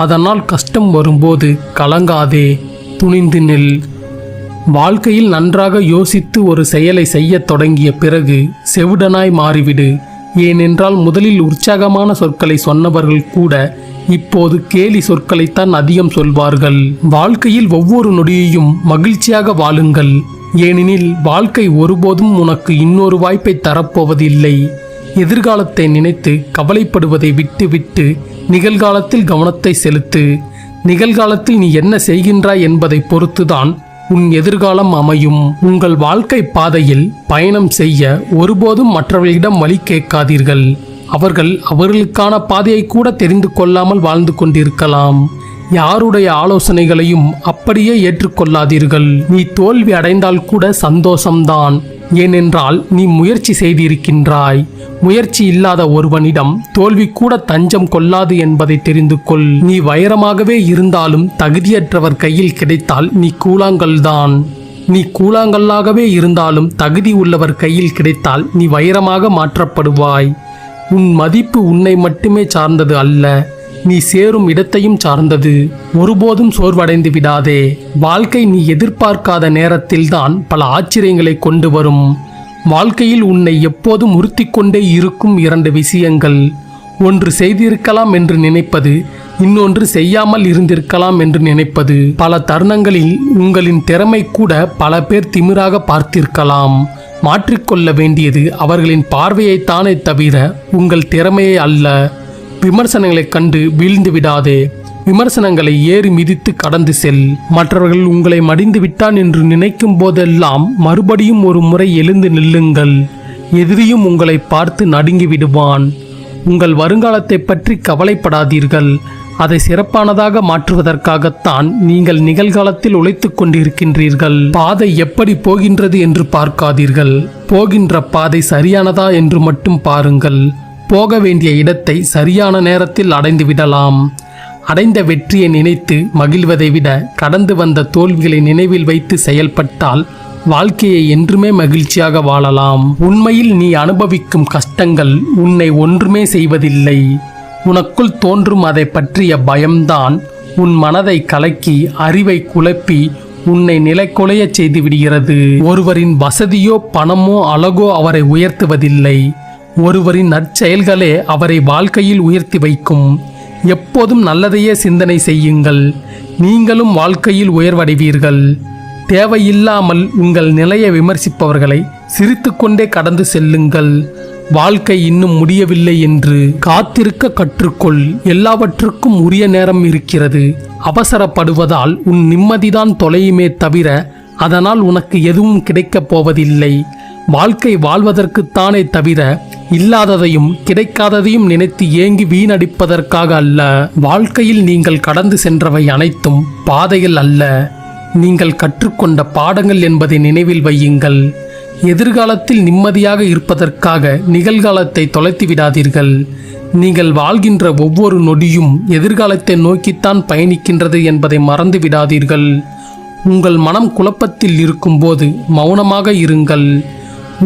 அதனால் கஷ்டம் வரும்போது கலங்காதே, துணிந்து நில். வாழ்க்கையில் நன்றாக யோசித்து ஒரு செயலை செய்ய தொடங்கிய பிறகு செவிடனாய் மாறிவிடு. ஏனென்றால் முதலில் உற்சாகமான சொற்களை சொன்னவர்கள் கூட இப்போது கேலி சொற்களைத்தான் அதிகம் சொல்வார்கள். வாழ்க்கையில் ஒவ்வொரு நொடியையும் மகிழ்ச்சியாக வாழுங்கள். ஏனெனில் வாழ்க்கை ஒருபோதும் உனக்கு இன்னொரு வாய்ப்பை தரப்போவதில்லை. எதிர்காலத்தை நினைத்து கவலைப்படுவதை விட்டு நிகழ்காலத்தில் கவனத்தை செலுத்து. நிகழ்காலத்தில் நீ என்ன செய்கின்றாய் என்பதை பொறுத்துதான் உன் எதிர்காலம் அமையும். உங்கள் வாழ்க்கை பாதையில் பயணம் செய்ய ஒருபோதும் மற்றவர்களிடம் வழி கேட்காதீர்கள். அவர்கள் அவர்களுக்கான பாதையை கூட தெரிந்து கொள்ளாமல் வாழ்ந்து கொண்டிருக்கலாம். யாருடைய ஆலோசனைகளையும் அப்படியே ஏற்றுக்கொள்ளாதீர்கள். நீ தோல்வி அடைந்தால் கூட சந்தோஷம்தான். ஏனென்றால் நீ முயற்சி செய்திருக்கின்றாய். முயற்சி இல்லாத ஒருவனிடம் தோல்வி கூட தஞ்சம் கொள்ளாது என்பதை தெரிந்து கொள். நீ வைரமாகவே இருந்தாலும் தகுதியற்றவர் கையில் கிடைத்தால் நீ கூழாங்கல்தான். நீ கூழாங்கல்லாகவே இருந்தாலும் தகுதி உள்ளவர் கையில் கிடைத்தால் நீ வைரமாக மாற்றப்படுவாய். உன் மதிப்பு உன்னை மட்டுமே சார்ந்தது அல்ல, நீ சேரும் இடத்தையும் சார்ந்தது. ஒருபோதும் சோர்வடைந்து விடாதே. வாழ்க்கை நீ எதிர்பார்க்காத நேரத்தில்தான் பல ஆச்சரியங்களை கொண்டு வரும். வாழ்க்கையில் உன்னை எப்போதும் உறுத்தி கொண்டே இருக்கும் இரண்டு விஷயங்கள். ஒன்று செய்திருக்கலாம் என்று நினைப்பது, இன்னொன்று செய்யாமல் இருந்திருக்கலாம் என்று நினைப்பது. பல தருணங்களில் உங்களின் திறமை கூட பல பேர் திமிராக பார்த்திருக்கலாம். மாற்றிக்கொள்ள வேண்டியது அவர்களின் பார்வையைத்தானே தவிர உங்கள் திறமையை அல்ல. விமர்சனங்களை கண்டு வீழ்ந்து விடாதே. விமர்சனங்களை ஏறி மிதித்து கடந்து செல். மற்றவர்கள் உங்களை மடிந்து விட்டான் என்று நினைக்கும் போதெல்லாம் மறுபடியும் ஒரு முறை எழுந்து நில்லுங்கள். எதிரியும் உங்களை பார்த்து நடுங்கி விடுவான். உங்கள் வருங்காலத்தை பற்றி கவலைப்படாதீர்கள். அதை சிறப்பானதாக மாற்றுவதற்காகத்தான் நீங்கள் நிகழ்காலத்தில் உழைத்து கொண்டிருக்கின்றீர்கள். பாதை எப்படி போகின்றது என்று பார்க்காதீர்கள். போகின்ற பாதை சரியானதா என்று மட்டும் பாருங்கள். போக வேண்டிய இடத்தை சரியான நேரத்தில் அடைந்து விடலாம். அடைந்த வெற்றியை நினைத்து மகிழ்வதை விட கடந்து வந்த தோல்விகளை நினைவில் வைத்து செயல்பட்டால் வாழ்க்கையை என்றுமே மகிழ்ச்சியாக வாழலாம். உண்மையில் நீ அனுபவிக்கும் கஷ்டங்கள் உன்னை ஒன்றுமே செய்வதில்லை. உனக்குள் தோன்றும் அதை பற்றிய பயம்தான் உன் மனதை கலக்கி அறிவை குழப்பி உன்னை நிலைக்குலையச் செய்து விடுகிறது. ஒருவரின் வசதியோ பணமோ அழகோ அவரை உயர்த்துவதில்லை. ஒருவரின் நற்செயல்களே அவரை வாழ்க்கையில் உயர்த்தி வைக்கும். எப்போதும் நல்லதையே சிந்தனை செய்யுங்கள். நீங்களும் வாழ்க்கையில் உயர்வடைவீர்கள். தேவையில்லாமல் உங்கள் நிலையை விமர்சிப்பவர்களை சிரித்துக்கொண்டே கடந்து செல்லுங்கள். வாழ்க்கை இன்னும் முடியவில்லை என்று காத்திருக்க கற்றுக்கொள். எல்லாவற்றுக்கும் உரிய நேரம் இருக்கிறது. அவசரப்படுவதால் உன் நிம்மதிதான் தொலையுமே தவிர அதனால் உனக்கு எதுவும் கிடைக்கப் போவதில்லை. வாழ்க்கை வாழ்வதற்குத்தானே தவிர இல்லாததையும் கிடைக்காததையும் நினைத்து ஏங்கி வீணடிப்பதற்காக அல்ல. வாழ்க்கையில் நீங்கள் கடந்து சென்றவை அனைத்தும் பாதைகள் அல்ல, நீங்கள் கற்றுக்கொண்ட பாடங்கள் என்பதை நினைவில் வையுங்கள். எதிர்காலத்தில் நிம்மதியாக இருப்பதற்காக நிகழ்காலத்தை தொலைத்து விடாதீர்கள். நீங்கள் வாழ்கின்ற ஒவ்வொரு நொடியும் எதிர்காலத்தை நோக்கித்தான் பயணிக்கின்றது என்பதை மறந்து விடாதீர்கள். உங்கள் மனம் குழப்பத்தில் இருக்கும்போது மௌனமாக இருங்கள்.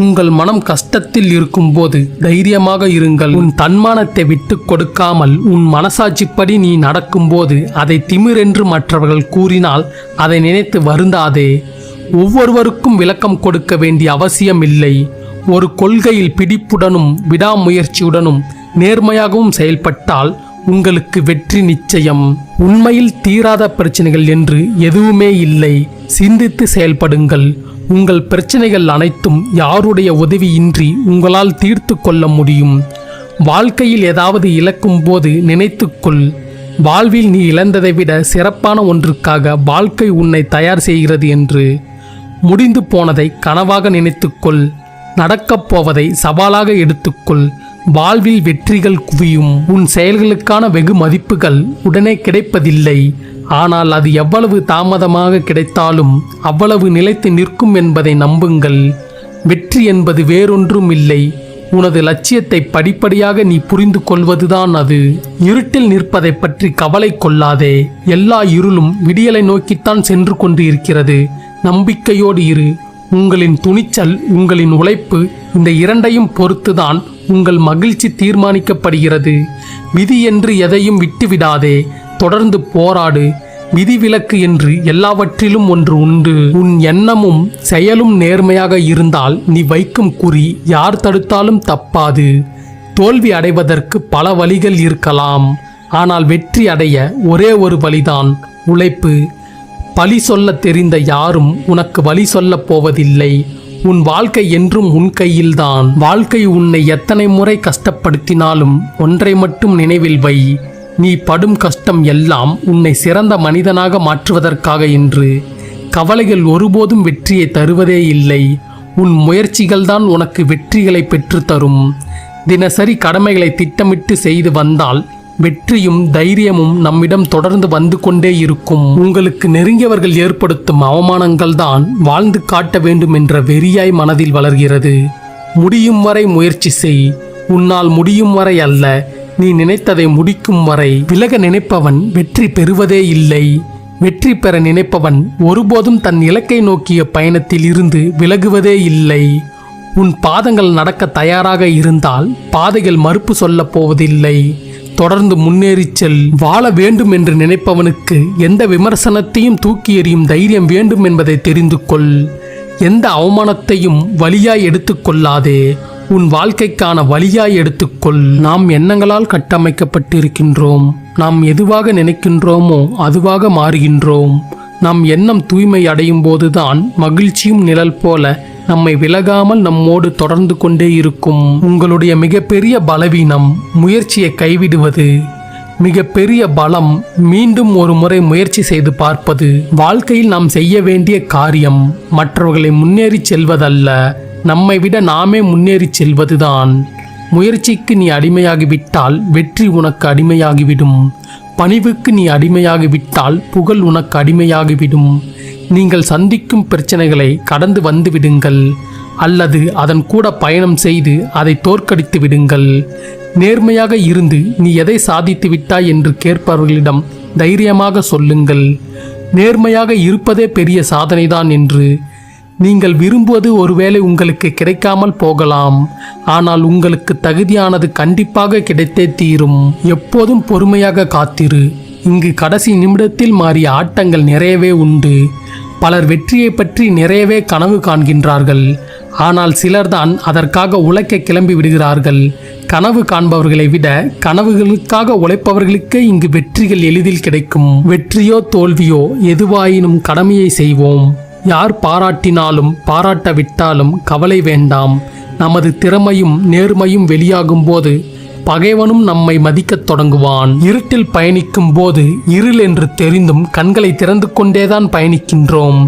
உங்கள் மனம் கஷ்டத்தில் இருக்கும்போது தைரியமாக இருங்கள். உன் தன்மானத்தை விட்டு கொடுக்காமல் உன் மனசாட்சிப்படி நீ நடக்கும்போது அதை திமிரென்று மற்றவர்கள் கூறினால் அதை நினைத்து வருந்தாதே. ஒவ்வொருவருக்கும் விளக்கம் கொடுக்க வேண்டிய அவசியம் இல்லை. ஒரு கொள்கையில் பிடிப்புடனும் விடாமுயற்சியுடனும் நேர்மையாகவும் செயல்பட்டால் உங்களுக்கு வெற்றி நிச்சயம். உண்மையில் தீராத பிரச்சனைகள் என்று எதுவுமே இல்லை. சிந்தித்து செயல்படுங்கள். உங்கள் பிரச்சனைகள் அனைத்தும் யாருடைய உதவியின்றி உங்களால் தீர்த்து கொள்ள முடியும். வாழ்க்கையில் ஏதாவது இழக்கும் போது நினைத்துக்கொள், வாழ்வில் நீ இழந்ததை விட சிறப்பான ஒன்றுக்காக வாழ்க்கை உன்னை தயார் செய்கிறது என்று. முடிந்து போனதை கனவாக நினைத்துக்கொள். நடக்கப் போவதை சவாலாக எடுத்துக்கொள். வாழ்வில் வெற்றிகள் குவியும். உன் செயல்களுக்கான வெகு மதிப்புகள் உடனே கிடைப்பதில்லை. ஆனால் அது எவ்வளவு தாமதமாக கிடைத்தாலும் அவ்வளவு நிலைத்து நிற்கும் என்பதை நம்புங்கள். வெற்றி என்பது வேறொன்றும் இல்லை, உனது லட்சியத்தை படிப்படியாக நீ புரிந்து கொள்வதுதான் அது. இருட்டில் நிற்பதை பற்றி கவலை கொள்ளாதே. எல்லா இருளும் விடியலை நோக்கித்தான் சென்று கொண்டு இருக்கிறது. நம்பிக்கையோடு இரு. உங்களின் துணிச்சல், உங்களின் உழைப்பு, இந்த இரண்டையும் பொறுத்துதான் உங்கள் மகிழ்ச்சி தீர்மானிக்கப்படுகிறது. விதி என்று எதையும் விட்டுவிடாதே. தொடர்ந்து போராடு. விதிவிலக்கு என்று எல்லாவற்றிலும் ஒன்று உண்டு. உன் எண்ணமும் செயலும் நேர்மையாக இருந்தால் நீ வைக்கும் குறி யார் தடுத்தாலும் தப்பாது. தோல்வி அடைவதற்கு பல வழிகள் இருக்கலாம், ஆனால் வெற்றி அடைய ஒரே ஒரு வழிதான், உழைப்பு. பழி சொல்ல தெரிந்த யாரும் உனக்கு வழி சொல்லப் போவதில்லை. உன் வாழ்க்கை என்றும் உன் கையில்தான். வாழ்க்கை உன்னை எத்தனை முறை கஷ்டப்படுத்தினாலும் ஒன்றை மட்டும் நினைவில் வை, நீ படும் கஷ்டம் எல்லாம் உன்னை சிறந்த மனிதனாக மாற்றுவதற்காக என்று. கவலைகள் ஒருபோதும் வெற்றியை தருவதே இல்லை. உன் முயற்சிகள்தான் உனக்கு வெற்றிகளை பெற்றுத்தரும். தினசரி கடமைகளை திட்டமிட்டு செய்து வந்தால் வெற்றியும் தைரியமும் நம்மிடம் தொடர்ந்து வந்து கொண்டே இருக்கும். உங்களுக்கு நெருங்கியவர்கள் ஏற்படுத்தும் அவமானங்கள் தான் வாழ்ந்து காட்ட வேண்டும் என்ற வெறியாய் மனதில் வளர்கிறது. முடியும் வரை முயற்சி செய். உன்னால் முடியும் வரை அல்ல, நீ நினைத்ததை முடிக்கும் வரை. விலக நினைப்பவன் வெற்றி பெறுவதே இல்லை. வெற்றி பெற நினைப்பவன் ஒருபோதும் தன் இலக்கை நோக்கிய பயணத்தில் இருந்து விலகுவதே இல்லை. உன் பாதங்கள் நடக்க தயாராக இருந்தால் பாதைகள் மறுப்பு சொல்லப் போவதில்லை. தொடர்ந்து முன்னேறிச் செல். வாழ வேண்டும் என்று நினைப்பவனுக்கு எந்த விமர்சனத்தையும் தூக்கி எறியும் தைரியம் வேண்டும் என்பதை தெரிந்து கொள். எந்த அவமானத்தையும் வலியாய் எடுத்துக்கொள்ளாதே, உன் வாழ்க்கைக்கான வழியாய் எடுத்துக்கொள். நாம் எண்ணங்களால் கட்டமைக்கப்பட்டிருக்கின்றோம். நாம் எதுவாக நினைக்கின்றோமோ அதுவாக மாறுகின்றோம். நம் எண்ணம் தூய்மை அடையும் போதுதான் மகிழ்ச்சியும் நிழல் போல நம்மை விலகாமல் நம்மோடு தொடர்ந்து கொண்டே இருக்கும். உங்களுடைய மிகப்பெரிய பலவீனம் முயற்சியை கைவிடுவது. மிகப்பெரிய பலம் மீண்டும் ஒரு முறை முயற்சி செய்து பார்ப்பது. வாழ்க்கையில் நாம் செய்ய வேண்டிய காரியம் மற்றவர்களை முன்னேறி செல்வதல்ல, நம்மை விட நாமே முன்னேறி செல்வதுதான். முயற்சிக்கு நீ அடிமையாகிவிட்டால் வெற்றி உனக்கு அடிமையாகிவிடும். பணிவுக்கு நீ அடிமையாகிவிட்டால் புகழ் உனக்கு அடிமையாகிவிடும். நீங்கள் சந்திக்கும் பிரச்சனைகளை கடந்து வந்து விடுங்கள், அல்லது அதன் கூட பயணம் செய்து அதை தோற்கடித்து விடுங்கள். நேர்மையாக இருந்து நீ எதை சாதித்து விட்டாய் என்று கேட்பவர்களிடம் தைரியமாக சொல்லுங்கள், நேர்மையாக இருப்பதே பெரிய சாதனைதான் என்று. நீங்கள் விரும்புவது ஒருவேளை உங்களுக்கு கிடைக்காமல் போகலாம், ஆனால் உங்களுக்கு தகுதியானது கண்டிப்பாக கிடைத்தே தீரும். எப்போதும் பொறுமையாக காத்திரு. இங்கு கடைசி நிமிடத்தில் மாறிய ஆட்டங்கள் நிறையவே உண்டு. பலர் வெற்றியை பற்றி நிறையவே கனவு காண்கின்றார்கள், ஆனால் சிலர்தான் அதற்காக உழைக்க கிளம்பி விடுகிறார்கள். கனவு காண்பவர்களை விட கனவுகளுக்காக உழைப்பவர்களுக்கே இங்கு வெற்றிகள் எளிதில் கிடைக்கும். வெற்றியோ தோல்வியோ எதுவாயினும் கடமையை செய்வோம். யார் பாராட்டினாலும் பாராட்டவிட்டாலும் கவலை வேண்டாம். நமது திறமையும் நேர்மையும் வெளியாகும் போது பகைவனும் நம்மை மதிக்கத் தொடங்குவான். இருட்டில் பயணிக்கும் போது இருள் என்று தெரிந்தும் கண்களை திறந்து கொண்டேதான் பயணிக்கின்றோம்.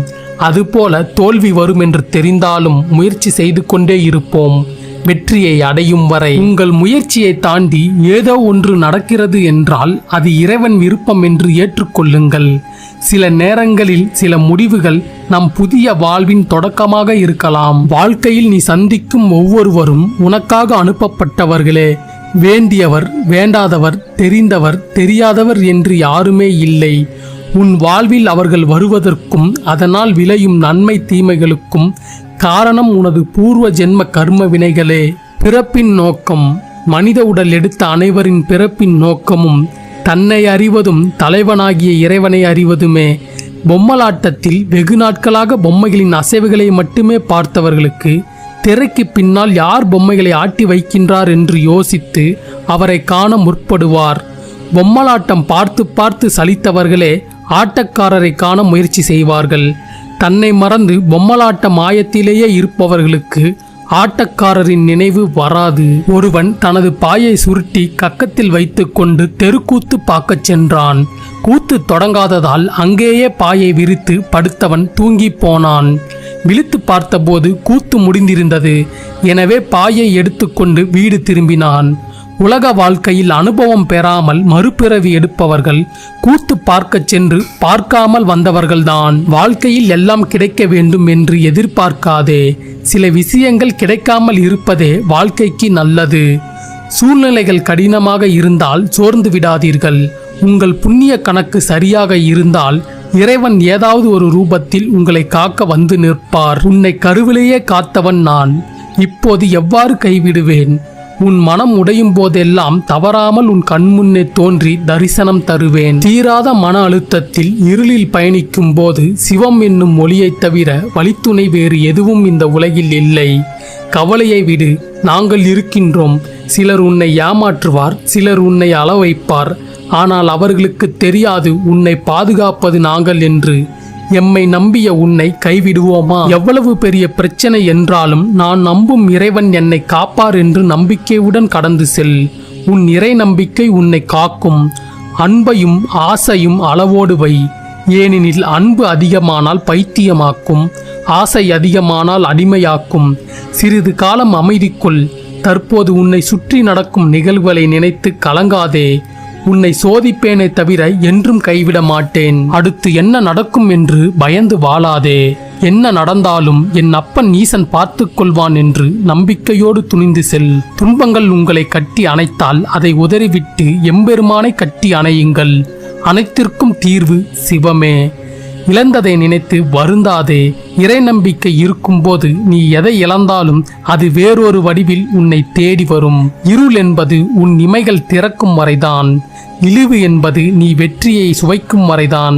அதுபோல தோல்வி வரும் என்று தெரிந்தாலும் முயற்சி செய்து கொண்டே இருப்போம். வெற்றியை அடையும் வரை உங்கள் முயற்சியை தாண்டி ஏதோ ஒன்று நடக்கிறது என்றால் அது இறைவன் விருப்பம் என்று ஏற்றுக்கொள்ளுங்கள். சில நேரங்களில் சில முடிவுகள் நம் புதிய வாழ்வின் தொடக்கமாக இருக்கலாம். வாழ்க்கையில் நீ சந்திக்கும் ஒவ்வொருவரும் உனக்காக அனுப்பப்பட்டவர்களே. வேண்டியவர், வேண்டாதவர், தெரிந்தவர், தெரியாதவர் என்று யாருமே இல்லை. உன் வாழ்வில் அவர்கள் வருவதற்கும் அதனால் விளையும் நன்மை தீமைகளுக்கும் காரணம் உனது பூர்வ ஜென்ம கர்ம வினைகளே. பிறப்பின் நோக்கம். மனித உடல் எடுத்த அனைவரின் பிறப்பின் நோக்கமும் தன்னை அறிவதும் தலைவனாகிய இறைவனை அறிவதுமே. பொம்மலாட்டத்தில் வெகு நாட்களாக பொம்மைகளின் அசைவுகளை மட்டுமே பார்த்தவர்களுக்கு திரைக்கு பின்னால் யார் பொம்மைகளை ஆட்டி வைக்கின்றார் என்று யோசித்து அவரை காண முற்படுவார். பொம்மலாட்டம் பார்த்து பார்த்து சலித்தவர்களே ஆட்டக்காரரை காண முயற்சி செய்வார்கள். தன்னை மறந்து பொம்மலாட்ட மாயத்திலேயே இருப்பவர்களுக்கு ஆட்டக்காரரின் நினைவு வராது. ஒருவன் தனது பாயை சுருட்டி கக்கத்தில் வைத்து கொண்டு தெருக்கூத்து பார்க்கச் சென்றான். கூத்து தொடங்காததால் அங்கேயே பாயை விரித்து படுத்தவன் தூங்கி போனான். விழித்து பார்த்தபோது கூத்து முடிந்திருந்தது. எனவே பாயை எடுத்துக்கொண்டு வீடு திரும்பினான். உலக வாழ்க்கையில் அனுபவம் பெறாமல் மறுபிறவி எடுப்பவர்கள் கூத்து பார்க்கச் சென்று பார்க்காமல் வந்தவர்கள்தான். வாழ்க்கையில் எல்லாம் கிடைக்க வேண்டும் என்று எதிர்பார்க்காதே. சில விஷயங்கள் கிடைக்காமல் இருப்பதே வாழ்க்கைக்கு நல்லது. சூழ்நிலைகள் கடினமாக இருந்தால் சோர்ந்து விடாதீர்கள். உங்கள் புண்ணிய கணக்கு சரியாக இருந்தால் இறைவன் ஏதாவது ஒரு ரூபத்தில் உங்களை காக்க வந்து நிற்பார். உன்னை கருவிலேயே காத்தவன் நான். இப்போது எவ்வாறு கைவிடுவேன்? உன் மனம் உடையும் போதெல்லாம் தவறாமல் உன் கண்முன்னே தோன்றி தரிசனம் தருவேன். தீராத மன அழுத்தத்தில் இருளில் பயணிக்கும் போது சிவம் என்னும் ஒளியைத் தவிர வழித்துணை வேறு எதுவும் இந்த உலகில் இல்லை. கவலையை விடு, நாங்கள் இருக்கின்றோம். சிலர் உன்னை ஏமாற்றுவார், சிலர் உன்னை அள வைப்பார். ஆனால் அவர்களுக்கு தெரியாது உன்னை பாதுகாப்பது நாங்கள் என்று. எம்மை நம்பிய உன்னை கைவிடுவோமா? எவ்வளவு பெரிய பிரச்சனை என்றாலும் நான் நம்பும் இறைவன் என்னை காப்பார் என்று நம்பிக்கையுடன் கடந்து செல். உன் இறை நம்பிக்கை உன்னை காக்கும். அன்பையும் ஆசையும் அளவோடு வை. ஏனெனில் அன்பு அதிகமானால் பைத்தியமாக்கும், ஆசை அதிகமானால் அடிமையாக்கும். சிறிது காலம் அமைதி கொள். தற்போது உன்னை சுற்றி நடக்கும் நிகழ்வுகளை நினைத்து கலங்காதே. உன்னை சோதிப்பேனே தவிர என்றும் கைவிட மாட்டேன். அடுத்து என்ன நடக்கும் என்று பயந்து வாழாதே. என்ன நடந்தாலும் என் அப்பன் ஈசன் பார்த்து கொள்வான் என்று நம்பிக்கையோடு துணிந்து செல். துன்பங்கள் உங்களை கட்டி அணைத்தால் அதை உதறிவிட்டு எம்பெருமானை கட்டி அணையுங்கள். அனைத்திற்கும் தீர்வு சிவமே. இழந்ததை நினைத்து வருந்தாதே. இறை நம்பிக்கை இருக்கும்போது நீ எதை இழந்தாலும் அது வேறொரு வடிவில் உன்னை தேடி வரும். இருள் என்பது உன் இமைகள் திறக்கும் வரைதான். இழிவு என்பது நீ வெற்றியை சுவைக்கும் வரைதான்.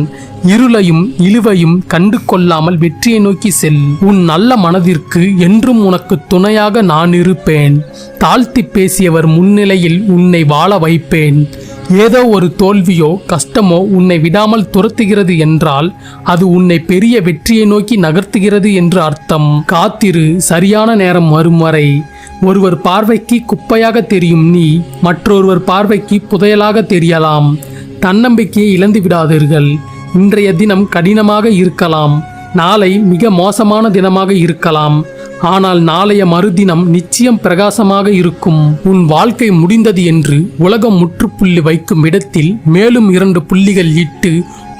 இருளையும் இழிவையும் கண்டு கொள்ளாமல் வெற்றியை நோக்கி செல். உன் நல்ல மனதிற்கு என்றும் உனக்கு துணையாக நான் இருப்பேன். தாழ்த்தி பேசியவர் முன்னிலையில் உன்னை வாழ வைப்பேன். ஏதோ ஒரு தோல்வியோ கஷ்டமோ உன்னை விடாமல் துரத்துகிறது என்றால் அது உன்னை பெரிய வெற்றியை நோக்கி நகர்த்துகிறது என்று அர்த்தம். காத்திரு, சரியான நேரம் வரும் வரை. ஒருவர் பார்வைக்கு குப்பையாக தெரியும் நீ மற்றொருவர் பார்வைக்கு புதையலாக தெரியலாம். தன்னம்பிக்கையை இழந்து விடாதீர்கள். இன்றைய தினம் கடினமாக இருக்கலாம், நாளை மிக மோசமான தினமாக இருக்கலாம். ஆனால் நாளைய மறுதினம் நிச்சயம் பிரகாசமாக இருக்கும். உன் வாழ்க்கை முடிந்தது என்று உலகம் முற்றுப்புள்ளி வைக்கும் இடத்தில் மேலும் 2 புள்ளிகள் இட்டு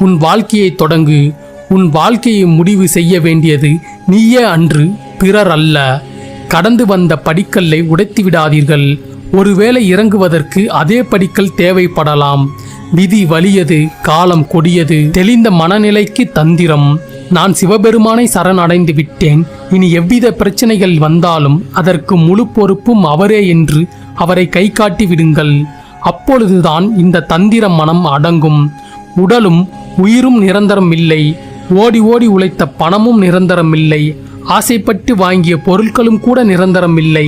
உன் வாழ்க்கையை தொடங்கு. உன் வாழ்க்கையை முடிவு செய்ய வேண்டியது நீயே அன்று, பிறர் அல்ல. கடந்து வந்த படிக்கல்லை உடைத்து விடாதீர்கள். ஒருவேளை இறங்குவதற்கு அதே படிக்கல் தேவைப்படலாம். விதி வலியது, காலம் கொடியது. தெளிந்த மனநிலைக்கு தந்திரம். நான் சிவபெருமானை சரணடைந்து விட்டேன். இனி எவ்வித பிரச்சனைகள் வந்தாலும் அதற்கு முழு பொறுப்பும் அவரே என்று அவரை கை காட்டி விடுங்கள். அப்பொழுதுதான் இந்த தந்திர மனம் அடங்கும். உடலும் உயிரும் நிரந்தரம் இல்லை. ஓடி ஓடி உழைத்த பணமும் நிரந்தரம் இல்லை. ஆசைப்பட்டு வாங்கிய பொருட்களும் கூட நிரந்தரம் இல்லை.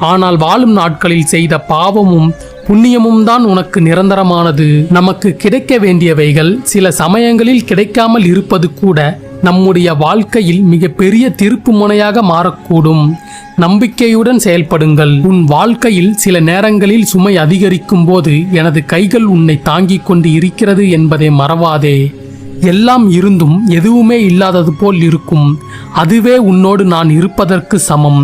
ஆனால் வாழும் நாட்களில் செய்த பாவமும் புண்ணியமும் தான் உனக்கு நிரந்தரமானது. நமக்கு கிடைக்க வேண்டியவைகள் சில சமயங்களில் கிடைக்காமல் இருப்பது கூட நம்முடைய வாழ்க்கையில் மிகப்பெரிய திருப்பு முனையாக மாறக்கூடும். நம்பிக்கையுடன் செயல்படுங்கள். உன் வாழ்க்கையில் சில நேரங்களில் சுமை அதிகரிக்கும் போது எனது கைகள் உன்னை தாங்கிக் கொண்டு இருக்கிறது என்பதை மறவாதே. எல்லாம் இருந்தும் எதுவுமே இல்லாதது போல் இருக்கும். அதுவே உன்னோடு நான் இருப்பதற்கு சமம்.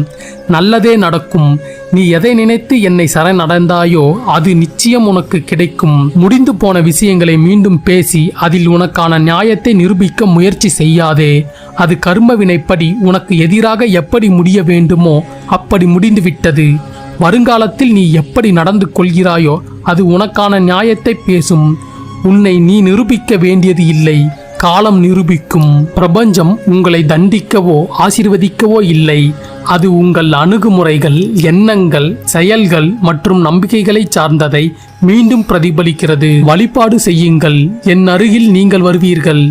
நல்லதே நடக்கும். நீ எதை நினைத்து என்னை சரணடைந்தாயோ அது நிச்சயம் உனக்கு கிடைக்கும். முடிந்து போன விஷயங்களை மீண்டும் பேசி அதில் உனக்கான நியாயத்தை நிரூபிக்க முயற்சி செய்யாதே. அது கர்ம வினைப்படி உனக்கு எதிராக எப்படி முடிய வேண்டுமோ அப்படி முடிந்துவிட்டது. வருங்காலத்தில் நீ எப்படி நடந்து கொள்கிறாயோ அது உனக்கான நியாயத்தை பேசும். உன்னை நீ நிரூபிக்க வேண்டியது இல்லை, காலம் நிரூபிக்கும். பிரபஞ்சம் உங்களை தண்டிக்கவோ ஆசீர்வதிக்கவோ இல்லை. அது உங்கள் அணுகுமுறைகள், எண்ணங்கள், செயல்கள் மற்றும் நம்பிக்கைகளை சார்ந்ததை மீண்டும் பிரதிபலிக்கிறது. வழிபாடு செய்யுங்கள், என் அருகில் நீங்கள் வருவீர்கள்.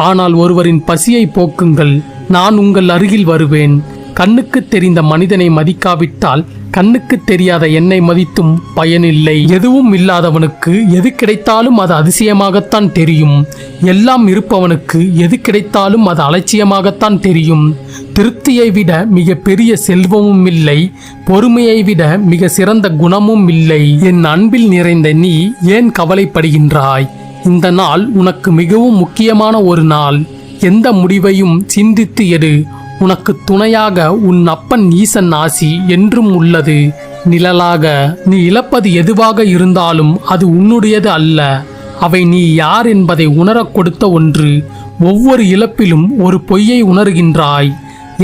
ஆனால் ஒருவரின் பசியை போக்குங்கள், நான் உங்கள் அருகில் வருவேன். கண்ணுக்கு தெரிந்த மனிதனை மதிக்காவிட்டால் கண்ணுக்கு தெரியாத என்னை மதித்தும் பயனில்லை. எதுவும் இல்லாதவனுக்கு எது கிடைத்தாலும் அது அதிசயமாகத்தான் தெரியும். எல்லாம் இருப்பவனுக்கு எது கிடைத்தாலும் அது அலட்சியமாகத்தான் தெரியும். திருப்தியை விட மிக பெரிய செல்வமும் இல்லை, பொறுமையை விட மிக சிறந்த குணமும் இல்லை. என் அன்பில் நிறைந்த நீ ஏன் கவலைப்படுகின்றாய்? இந்த நாள் உனக்கு மிகவும் முக்கியமான ஒரு நாள். எந்த முடிவையும் சிந்தித்து எடு. உனக்கு துணையாக உன் அப்பன் ஈசன் ஆசி என்றும் உள்ளது. நிழலாக நீ இழப்பது எதுவாக இருந்தாலும் அது உன்னுடையது அல்ல. அவை நீ யார் என்பதை உணரக் கொடுத்த ஒன்று. ஒவ்வொரு இழப்பிலும் ஒரு பொய்யை உணர்கின்றாய்.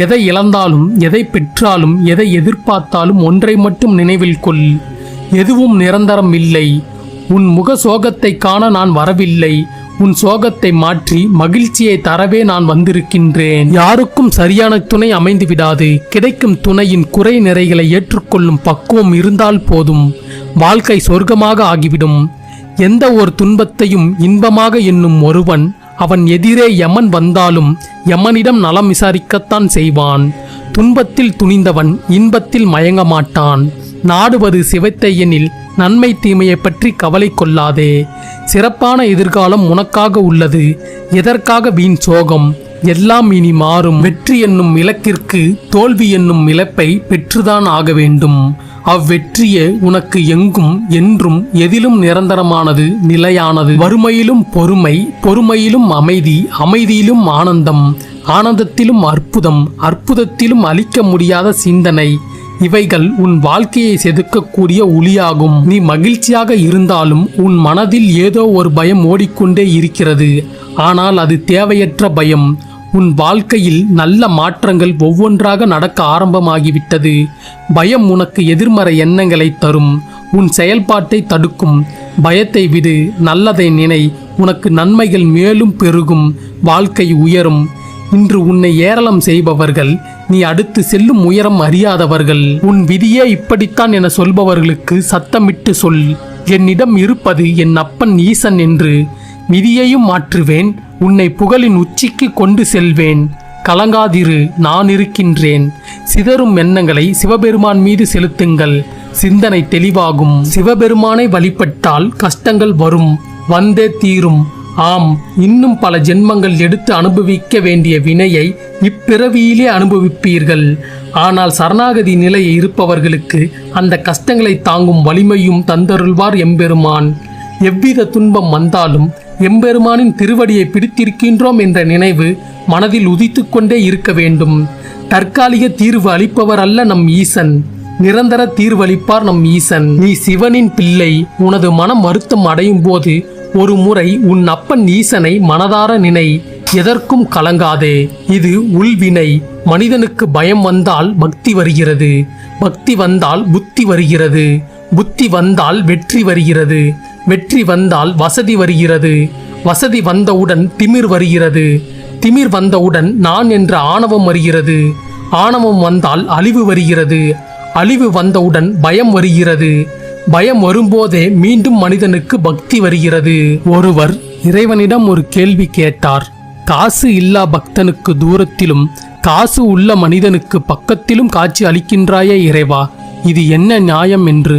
எதை இழந்தாலும், எதை பெற்றாலும், எதை எதிர்பார்த்தாலும் ஒன்றை மட்டும் நினைவில் கொள். எதுவும் நிரந்தரம் இல்லை. உன் முக சோகத்தை காண நான் வரவில்லை. உன் சோகத்தை மாற்றி மகிழ்ச்சியை தரவே நான் வந்திருக்கின்றேன். யாருக்கும் சரியான துணை அமைந்து விடாது. கிடைக்கும் துணையின் குறை நிறைகளை ஏற்றுக்கொள்ளும் பக்குவம் இருந்தால் போதும். வாழ்க்கை சொர்க்கமாக ஆகிவிடும். எந்த ஒரு துன்பத்தையும் இன்பமாக எண்ணும் ஒருவன் அவன் எதிரே யமன் வந்தாலும் யமனிடம் நலம் விசாரிக்கத்தான் செய்வான். துன்பத்தில் துணிந்தவன் இன்பத்தில் மயங்க மாட்டான். நாடுவது சிவத்தை எனில் நன்மை தீமையை பற்றி கவலை கொள்ளாதே. சிறப்பான எதிர்காலம் உனக்காக உள்ளது. எதற்காக வீண் சோகம்? எல்லாம் இனி மாறும். வெற்றி என்னும் இலக்கிற்கு தோல்வி என்னும் இழப்பை பெற்றுதான் ஆக வேண்டும். அவ்வெற்றியே உனக்கு எங்கும் என்றும் எதிலும் நிரந்தரமானது, நிலையானது. வறுமையிலும் பொறுமை, பொறுமையிலும் அமைதி, அமைதியிலும் ஆனந்தம், ஆனந்தத்திலும் அற்புதம், அற்புதத்திலும் அழிக்க முடியாத சிந்தனை. இவைகள் உன் வாழ்க்கையை செதுக்கக்கூடிய ஒளியாகும். நீ மகிழ்ச்சியாக இருந்தாலும் உன் மனதில் ஏதோ ஒரு பயம் ஓடிக்கொண்டே இருக்கிறது. ஆனால் அது தேவையற்ற பயம். உன் வாழ்க்கையில் நல்ல மாற்றங்கள் ஒவ்வொன்றாக நடக்க ஆரம்பமாகிவிட்டது. பயம் உனக்கு எதிர்மறை எண்ணங்களை தரும், உன் செயல்பாட்டை தடுக்கும். பயத்தை விடு, நல்லதை நினை. உனக்கு நன்மைகள் மேலும் பெருகும், வாழ்க்கை உயரும். இன்று உன்னை ஏளனம் செய்பவர்கள் நீ அடுத்து செல்லும் உயரம் அறியாதவர்கள். உன் விதியே இப்படித்தான் என சொல்பவர்களுக்கு சத்தமிட்டு சொல், என்னிடம் இருப்பது என் அப்பன் ஈசன் என்று. விதியையும் மாற்றுவேன், உன்னை புகழின் உச்சிக்கு கொண்டு செல்வேன். கலங்காதிரு, நான் இருக்கின்றேன். சிதறும் எண்ணங்களை சிவபெருமான் மீது செலுத்துங்கள், சிந்தனை தெளிவாகும். சிவபெருமானை வழிபட்டால் கஷ்டங்கள் வரும், வந்தே தீரும். ஆம், இன்னும் பல ஜென்மங்கள் எடுத்து அனுபவிக்க வேண்டிய வினையை இப்பிறவியிலே அனுபவிப்பீர்கள். ஆனால் சரணாகதி நிலையை இருப்பவர்களுக்கு அந்த கஷ்டங்களை தாங்கும் வலிமையும் தந்தருள்வார் எம்பெருமான். எவ்வித துன்பம் வந்தாலும் எம்பெருமானின் திருவடியை பிடித்திருக்கின்றோம் என்ற நினைவு மனதில் உதித்து கொண்டே இருக்க வேண்டும். தற்காலிக தீர்வு அளிப்பவர் அல்ல நம் ஈசன், நிரந்தர தீர்வு அளிப்பார் நம் ஈசன். நீ சிவனின் பிள்ளை. உனது மனம் வருத்தம் அடையும் போது ஒரு முறை உன் அப்பன் ஈசனை மனதார நினை. எதற்கும் கலங்காதே. இது உள்வினை. மனிதனுக்கு பயம் வந்தால் பக்தி வருகிறது, பக்தி வந்தால் புத்தி வருகிறது, புத்தி வந்தால் வெற்றி வருகிறது, வெற்றி வந்தால் வசதி வருகிறது, வசதி வந்தவுடன் திமிர் வருகிறது, திமிர் வந்தவுடன் நான் என்ற ஆணவம் வருகிறது, ஆணவம் வந்தால் அழிவு வருகிறது, அழிவு வந்தவுடன் பயம் வருகிறது, பயம் வரும்போதே மீண்டும் மனிதனுக்கு பக்தி வருகிறது. ஒருவர் இறைவனிடம் ஒரு கேள்வி கேட்டார். காசு இல்லா பக்தனுக்கு தூரத்திலும் காசு உள்ள மனிதனுக்கு பக்கத்திலும் காட்சி அளிக்கின்றாயே இறைவா, இது என்ன நியாயம் என்று.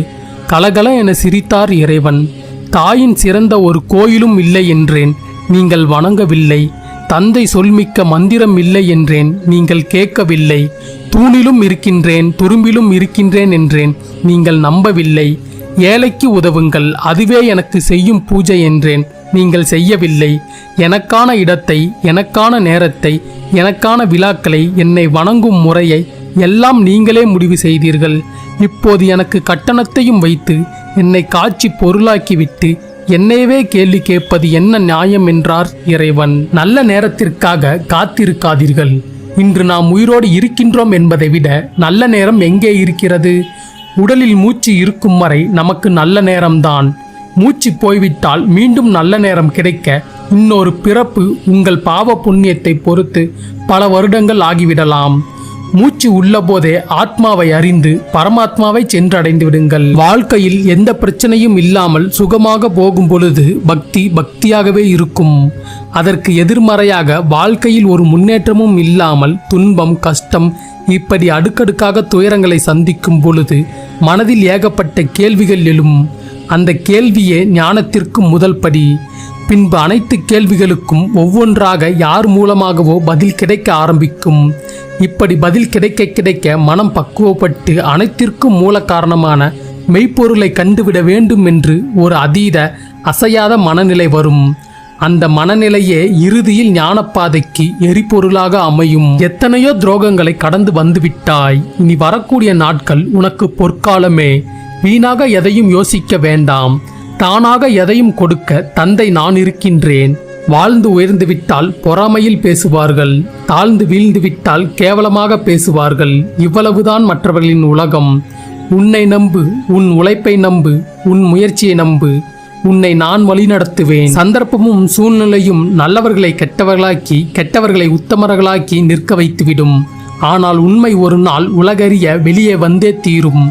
கலகல என சிரித்தார் இறைவன். தாயின் சிறந்த ஒரு கோயிலும் இல்லை என்றேன், நீங்கள் வணங்கவில்லை. தந்தை சொல்மிக்க மந்திரம் இல்லை என்றேன், நீங்கள் கேட்கவில்லை. தூணிலும் இருக்கின்றேன், துரும்பிலும் இருக்கின்றேன் என்றேன், நீங்கள் நம்பவில்லை. ஏழைக்கு உதவுங்கள், அதுவே எனக்கு செய்யும் பூஜை என்றேன், நீங்கள் செய்யவில்லை. எனக்கான இடத்தை, எனக்கான நேரத்தை, எனக்கான விழாக்களை, என்னை வணங்கும் முறையை எல்லாம் நீங்களே முடிவு செய்தீர்கள். இப்போது எனக்கு கட்டணத்தையும் வைத்து என்னை காட்சி பொருளாக்கிவிட்டு என்னையவே கேள்வி கேட்பது என்ன நியாயம் என்றார் இறைவன். நல்ல நேரத்திற்காக காத்திருக்காதீர்கள். இன்று நாம் உயிரோடு இருக்கின்றோம் என்பதை விட நல்ல நேரம் எங்கே இருக்கிறது? உடலில் மூச்சு இருக்கும் வரை நமக்கு நல்ல நேரம்தான். மூச்சு போய்விட்டால் மீண்டும் நல்ல நேரம் கிடைக்க இன்னொரு பிறப்பு உங்கள் பாவ புண்ணியத்தை பொறுத்து பல வருடங்கள் ஆகிவிடலாம். மூச்சு உள்ள போதே ஆத்மாவை அறிந்து பரமாத்மாவை சென்றடைந்து விடுங்கள். வாழ்க்கையில் எந்த பிரச்சனையும் இல்லாமல் சுகமாக போகும் பொழுது பக்தியாகவே இருக்கும். அதற்கு எதிர்மறையாக வாழ்க்கையில் ஒரு முன்னேற்றமும் இல்லாமல் துன்பம், கஷ்டம், இப்படி அடுக்கடுக்காக துயரங்களை சந்திக்கும் பொழுது மனதில் ஏகப்பட்ட கேள்விகள் எழும். அந்த கேள்வியே ஞானத்திற்கு முதல் படி. பின்பு அனைத்து கேள்விகளுக்கும் ஒவ்வொன்றாக யார் மூலமாகவோ பதில் கிடைக்க ஆரம்பிக்கும். இப்படி பதில் கிடைக்க கிடைக்க மனம் பக்குவப்பட்டு அனைத்திற்கும் மூல காரணமான மெய்ப்பொருளை கண்டுவிட வேண்டும் என்று ஒரு அதீத அசையாத மனநிலை வரும். அந்த மனநிலையே இறுதியில் ஞானப்பாதைக்கு எரிபொருளாக அமையும். எத்தனையோ துரோகங்களை கடந்து வந்துவிட்டாய். இனி வரக்கூடிய நாட்கள் உனக்கு பொற்காலமே. வீணாக எதையும் யோசிக்க வேண்டாம். தானாக எதையும் கொடுக்க தந்தை நான் இருக்கின்றேன். வாழ்ந்து உயர்ந்து விட்டால் பொறாமையில் பேசுவார்கள், தாழ்ந்து வீழ்ந்து விட்டால் கேவலமாக பேசுவார்கள். இவ்வளவுதான் மற்றவர்களின் உலகம். உன்னை நம்பு, உன் உழைப்பை நம்பு, உன் முயற்சியை நம்பு. உன்னை நான் வழிநடத்துவேன். சந்தர்ப்பமும் சூழ்நிலையும் நல்லவர்களை கெட்டவர்களாக்கி, கெட்டவர்களை உத்தமர்களாக்கி நிற்க வைத்துவிடும். ஆனால் உண்மை ஒரு நாள் உலகறிய வெளியே வந்தே தீரும்.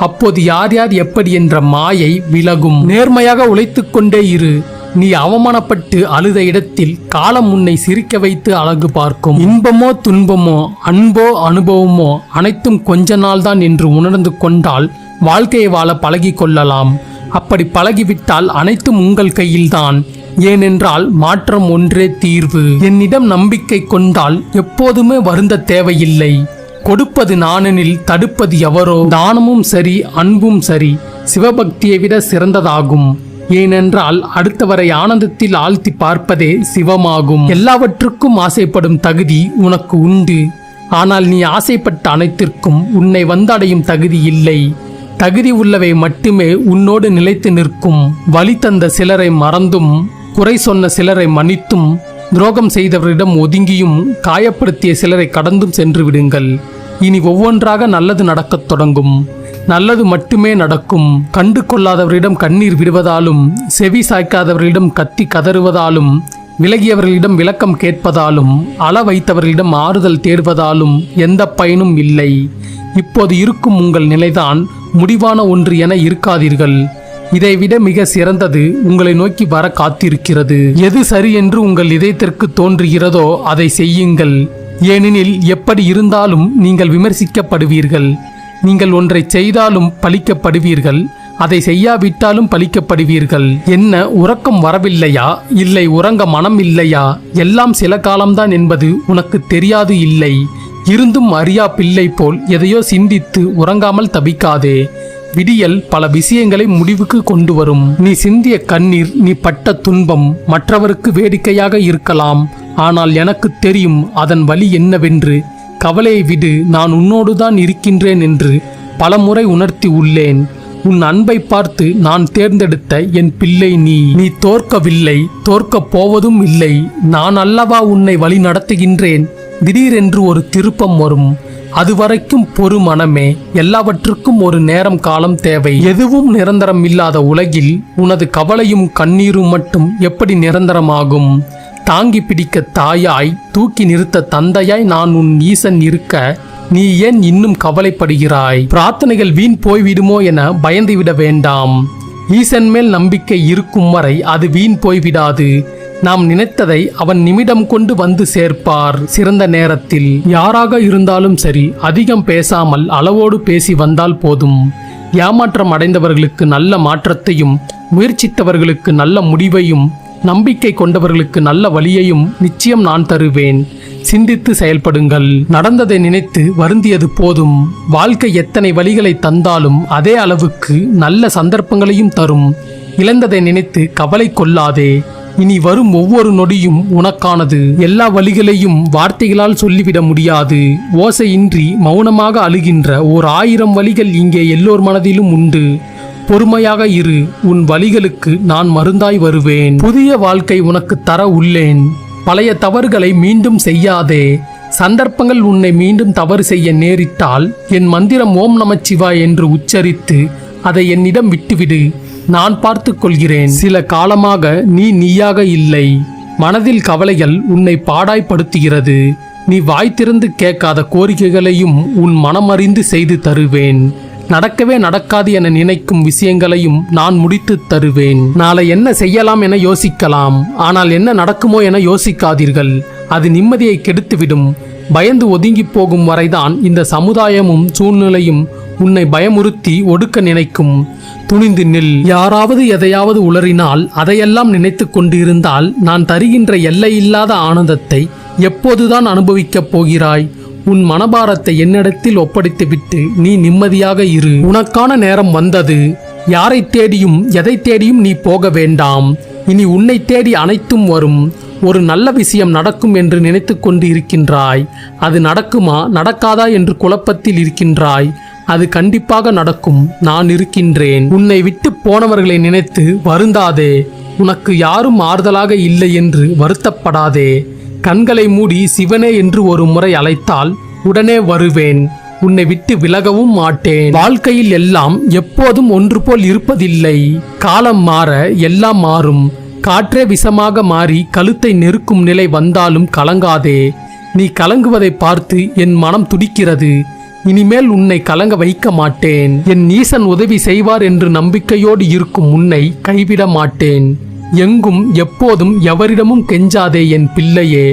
அப்போது யார் யார் எப்படி என்ற மாயை விலகும். நேர்மையாக உழைத்துக் கொண்டே இரு. நீ அவமானப்பட்டு அழுத இடத்தில் காலம் உன்னை சிரிக்க வைத்து அழகு பார்க்கும். இன்பமோ துன்பமோ அன்போ அனுபவமோ அனைத்தும் கொஞ்ச நாள்தான் என்று உணர்ந்து கொண்டால் வாழ்க்கையை வாழ பழகி கொள்ளலாம். அப்படி பழகிவிட்டால் அனைத்தும் உங்கள் கையில்தான். ஏனென்றால் மாற்றம் ஒன்றே தீர்வு. என்னிடம் நம்பிக்கை கொண்டால் எப்போதுமே வருந்த தேவையில்லை. கொடுப்பது நானெனில் தடுப்பது எவரோ. தானமும் சரி, அன்பும் சரி, சிவபக்தியை விட சிறந்ததாகும். ஏனென்றால் அடுத்தவரை ஆனந்தத்தில் ஆழ்த்தி பார்ப்பதே சிவமாகும். எல்லாவற்றுக்கும் ஆசைப்படும் தகுதி உனக்கு உண்டு. ஆனால் நீ ஆசைப்பட்ட அனைத்திற்கும் உன்னை வந்தடையும் தகுதி இல்லை. தகுதி உள்ளவை மட்டுமே உன்னோடு நிலைத்து நிற்கும். வழி தந்த சிலரை மறந்தும், குறை சொன்ன சிலரை மன்னித்தும், துரோகம் செய்தவரிடம் ஒதுங்கியும், காயப்படுத்திய சிலரை கடந்தும் சென்று விடுங்கள். இனி ஒவ்வொன்றாக நல்லது நடக்கத் தொடங்கும். நல்லது மட்டுமே நடக்கும். கண்டு கொள்ளாதவரிடம் கண்ணீர் விடுவதாலும், செவி சாய்க்காதவர்களிடம் கத்தி கதறுவதாலும், விலகியவர்களிடம் விளக்கம் கேட்பதாலும், அள வைத்தவர்களிடம் ஆறுதல் தேடுவதாலும் எந்த பயனும் இல்லை. இப்போது இருக்கும் உங்கள் நிலைதான் முடிவான ஒன்று என இருக்காதீர்கள். இதைவிட மிக சிறந்தது உங்களை நோக்கி வர காத்திருக்கிறது. எது சரி என்று உங்கள் இதயத்திற்கு தோன்றுகிறதோ அதை செய்யுங்கள். ஏனெனில் எப்படி இருந்தாலும் நீங்கள் விமர்சிக்கப்படுவீர்கள். நீங்கள் ஒன்றை செய்தாலும் பழிக்கப்படுவீர்கள், அதை செய்யாவிட்டாலும் பழிக்கப்படுவீர்கள். என்ன, உறக்கம் வரவில்லையா? இல்லை, உறங்க மனம் இல்லையா? எல்லாம் சில காலம்தான் என்பது உனக்கு தெரியாது இல்லை. இருந்தும் அறியா பிள்ளை போல் எதையோ சிந்தித்து உறங்காமல் தவிக்காதே. விடியல் பல விஷயங்களை முடிவுக்கு கொண்டு வரும். நீ சிந்திய கண்ணீர், நீ பட்ட துன்பம் மற்றவருக்கு வேடிக்கையாக இருக்கலாம். ஆனால் எனக்கு தெரியும் அதன் வலி என்னவென்று. கவலையை விடு, நான் உன்னோடுதான் இருக்கின்றேன் என்று பலமுறை உணர்த்தி உள்ளேன். உன் அன்பை பார்த்து நான் தேர்ந்தெடுத்த என் பிள்ளை நீ. நீ தோற்கவில்லை, தோற்கப் போவதும் இல்லை. நான் அல்லவா உன்னை வழி நடத்துகின்றேன். திடீரென்று ஒரு திருப்பம் வரும். அதுவரைக்கும் பொறு மனமே. எல்லாவற்றுக்கும் ஒரு நேரம் காலம் தேவை. எதுவும் நிரந்தரம் இல்லாத உலகில் உனது கவலையும் கண்ணீரும் மட்டும் எப்படி நிரந்தரமாகும்? தாங்கி பிடிக்க தாயாய், தூக்கி நிறுத்த தந்தையாய் நான் உன் ஈசன் இருக்க நீ ஏன் இன்னும் கவலைப்படுகிறாய்? பிரார்த்தனைகள் வீண் போய்விடுமோ என பயந்துவிட வேண்டாம். ஈசன் மேல் நம்பிக்கை இருக்கும் வரை அது வீண் போய்விடாது. நாம் நினைத்ததை அவன் நிமிடம் கொண்டு வந்து சேர்ப்பார், சிறந்த நேரத்தில். யாராக இருந்தாலும் சரி, அதிகம் பேசாமல் அளவோடு பேசி வந்தால் போதும். ஏமாற்றம் அடைந்தவர்களுக்கு நல்ல மாற்றத்தையும், முயற்சித்தவர்களுக்கு நல்ல முடிவையும் நம்பிக்கை கொண்டவர்களுக்கு நல்ல வழியையும் நிச்சயம் நான் தருவேன். சிந்தித்து செயல்படுங்கள். நடந்ததை நினைத்து வருந்தியது போதும். வாழ்க்கை எத்தனை வழிகளை தந்தாலும் அதே அளவுக்கு நல்ல சந்தர்ப்பங்களையும் தரும். இழந்ததை நினைத்து கவலை கொள்ளாதே. இனி வரும் ஒவ்வொரு நொடியும் உனக்கானது. எல்லா வழிகளையும் வார்த்தைகளால் சொல்லிவிட முடியாது. ஓசையின்றி மௌனமாக அழுகின்ற 1000 வழிகள் இங்கே எல்லோர் மனதிலும் உண்டு. பொறுமையாக இரு. உன் வழிகளுக்கு நான் மருந்தாய் வருவேன். புதிய வாழ்க்கை உனக்கு தர உள்ளேன். பழைய தவறுகளை மீண்டும் செய்யாதே. சந்தர்ப்பங்கள் உன்னை மீண்டும் தவறு செய்ய நேரிட்டால் என் மந்திரம் ஓம் நமச்சிவாய் என்று உச்சரித்து அதை என்னிடம் விட்டுவிடு. நான் பார்த்து கொள்கிறேன். சில காலமாக நீயாக இல்லை. மனதில் கவலைகள் உன்னை பாடாய்படுத்துகிறது. நீ வாய் திறந்து கேட்காத கோரிக்கைகளையும் உன் மனமறிந்து செய்து தருவேன். நடக்கவே நடக்காது என நினைக்கும் விஷயங்களையும் நான் முடித்து தருவேன். நாளை என்ன செய்யலாம் என யோசிக்கலாம். ஆனால் என்ன நடக்குமோ என யோசிக்காதீர்கள். அது நிம்மதியை கெடுத்துவிடும். பயந்து ஒதுங்கி போகும் வரைதான் இந்த சமுதாயமும் சூழ்நிலையும் உன்னை பயமுறுத்தி ஒடுக்க நினைக்கும். துணிந்து நில். யாராவது எதையாவது உளறினால் அதையெல்லாம் நினைத்து கொண்டிருந்தால் நான் தருகின்ற எல்லையில்லாத ஆனந்தத்தை எப்போதுதான் அனுபவிக்கப் போகிறாய்? உன் மனபாரத்தை என்னிடத்தில் ஒப்படைத்துவிட்டு நீ நிம்மதியாக இரு. உனக்கான நேரம் வந்தது. யாரை தேடியும் எதை தேடியும் நீ போக வேண்டாம். இனி உன்னை தேடி அனைத்தும் வரும். ஒரு நல்ல விஷயம் நடக்கும் என்று நினைத்து கொண்டு இருக்கின்றாய். அது நடக்குமா நடக்காதா என்று குழப்பத்தில் இருக்கின்றாய். அது கண்டிப்பாக நடக்கும். நான் இருக்கின்றேன். உன்னை விட்டு போனவர்களை நினைத்து வருந்தாதே. உனக்கு யாரும் ஆறுதலாக இல்லை என்று வருத்தப்படாதே. கண்களை மூடி சிவனே என்று ஒரு முறை அழைத்தால் உடனே வருவேன். உன்னை விட்டு விலகவும் மாட்டேன். வாழ்க்கையில் எல்லாம் எப்போதும் ஒன்று போல் இருப்பதில்லை. காலம் மாற எல்லாம் மாறும். காற்றே விஷமாக மாறி கழுத்தை நெருக்கும் நிலை வந்தாலும் கலங்காதே. நீ கலங்குவதை பார்த்து என் மனம் துடிக்கிறது. இனிமேல் உன்னை கலங்க வைக்க மாட்டேன். என் ஈசன் உதவி செய்வார் என்று நம்பிக்கையோடு இருக்கும் உன்னை கைவிட மாட்டேன். எங்கும் எப்போதும் எவரிடமும் கெஞ்சாதே என் பிள்ளையே.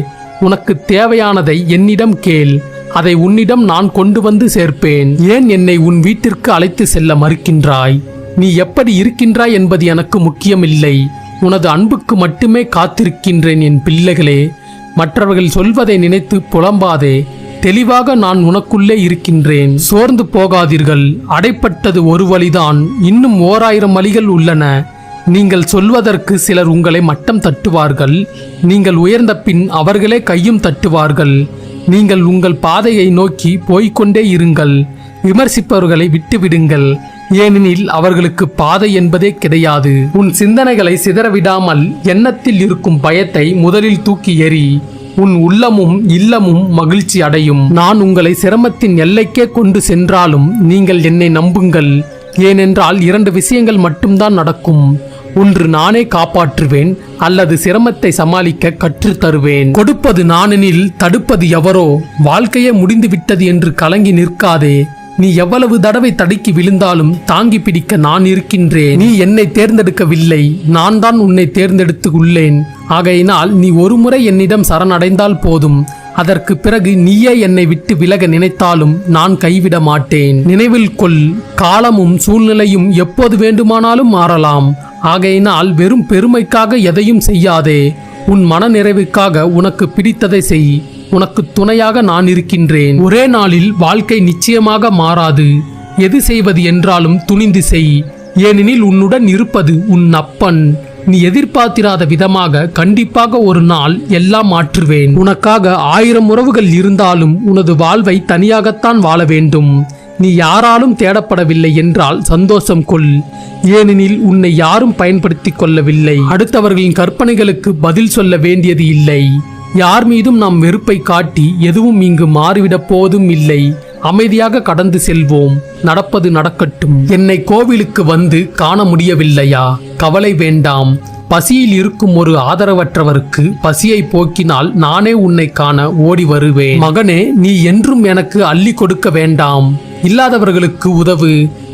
உனக்கு தேவையானதை என்னிடம் கேள். அதை உன்னிடம் நான் கொண்டு வந்து சேர்ப்பேன். ஏன் என்னை உன் வீட்டிற்கு அழைத்து செல்ல மறுக்கின்றாய்? நீ எப்படி இருக்கின்றாய் என்பது எனக்கு முக்கியமில்லை. உனது அன்புக்கு மட்டுமே காத்திருக்கின்றேன் என் பிள்ளைகளே. மற்றவர்கள் சொல்வதை நினைத்து புலம்பாதே. தெளிவாக நான் உனக்குள்ளே இருக்கின்றேன். சோர்ந்து போகாதீர்கள். அடைப்பட்டது ஒரு வழிதான். இன்னும் 1000 வழிகள் உள்ளன. நீங்கள் சொல்வதற்கு சிலர் உங்களை மட்டம் தட்டுவார்கள். நீங்கள் உயர்ந்த பின் அவர்களே கையும் தட்டுவார்கள். நீங்கள் உங்கள் பாதையை நோக்கி போய்கொண்டே இருங்கள். விமர்சிப்பவர்களை விட்டுவிடுங்கள். ஏனெனில் அவர்களுக்கு பாதை என்பதே கிடையாது. உன் சிந்தனைகளை சிதறவிடாமல் எண்ணத்தில் இருக்கும் பயத்தை முதலில் தூக்கி எறி. உன் உள்ளமும் இல்லமும் மகிழ்ச்சி அடையும். நான் உங்களை சிரமத்தின் எல்லைக்கே கொண்டு சென்றாலும் நீங்கள் என்னை நம்புங்கள். ஏனென்றால் 2 விஷயங்கள் மட்டும்தான் நடக்கும். ஒன்று நானே காப்பாற்றுவேன், அல்லது சிரமத்தை சமாளிக்க கற்றுத் தருவேன். கொடுப்பது நானெனில் தடுப்பது எவரோ? வாழ்க்கையே முடிந்து விட்டது என்று கலங்கி நிற்காதே. நீ எவ்வளவு தடவை தடுக்கி விழுந்தாலும் தாங்கி பிடிக்க நான் இருக்கின்றேன். நீ என்னை தேர்ந்தெடுக்கவில்லை, நான் தான் உன்னை தேர்ந்தெடுத்து உள்ளேன். ஆகையினால் நீ ஒருமுறை என்னிடம் சரணடைந்தால் போதும். அதற்கு பிறகு நீயே என்னை விட்டு விலக நினைத்தாலும் நான் கைவிட மாட்டேன். நினைவில் கொள், காலமும் சூழ்நிலையும் எப்போது வேண்டுமானாலும் மாறலாம். ஆகையினால் வெறும் பெருமைக்காக எதையும் செய்யாதே. உன் மன நிறைவுக்காக உனக்கு பிடித்ததை செய். உனக்கு துணையாக நான் இருக்கின்றேன். ஒரே நாளில் வாழ்க்கை நிச்சயமாக மாறாது. எது செய்வது என்றாலும் துணிந்து செய். ஏனெனில் உன்னுடன் இருப்பது உன் அப்பன். நீ எதிர்பார்த்திராத விதமாக கண்டிப்பாக ஒரு நாள் எல்லாம் மாற்றுவேன். உனக்காக 1000 உறவுகள் இருந்தாலும் உனது வாழ்வை தனியாகத்தான் வாழ வேண்டும். நீ யாராலும் தேடப்படவில்லை என்றால் சந்தோஷம் கொள். ஏனெனில் உன்னை யாரும் பயன்படுத்திக் கொள்ளவில்லை. அடுத்தவர்களின் கற்பனைகளுக்கு பதில் சொல்ல வேண்டியது இல்லை. யார் மீதும் நாம் வெறுப்பை காட்டி எதுவும் இங்கு மாறிவிடப் போவதும் இல்லை. அமைதியாக கடந்து செல்வோம். நடப்பது நடக்கட்டும். என்னை கோவிலுக்கு வந்து காண முடியவில்லையா? கவலை வேண்டாம். பசியில் இருக்கும் ஒரு ஆதரவற்றவருக்கு பசியை போக்கினால் நானே உன்னை காண ஓடி வருவேன். மகனே, நீ என்றும் எனக்கு அள்ளி கொடுக்க வேண்டாம். இல்லாதவர்களுக்கு உதவு.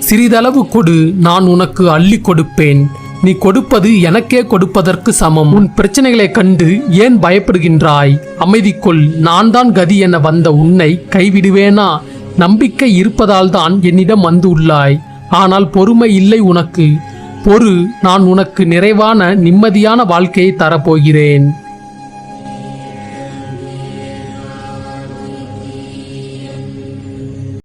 சிறிதளவு கொடு, நான் உனக்கு அள்ளி கொடுப்பேன். நீ கொடுப்பது எனக்கே கொடுப்பதற்கு சமம். உன் பிரச்சனைகளை கண்டு ஏன் பயப்படுகின்றாய்? அமைதி கொள். நான் தான் கதி என வந்த உன்னை கைவிடுவேனா? நம்பிக்கை இருப்பதால் தான் என்னிடம் வந்து உள்ளாய். ஆனால் பொறுமை இல்லை உனக்கு. பொறு, நான் உனக்கு நிறைவான நிம்மதியான வாழ்க்கையை தரப்போகிறேன்.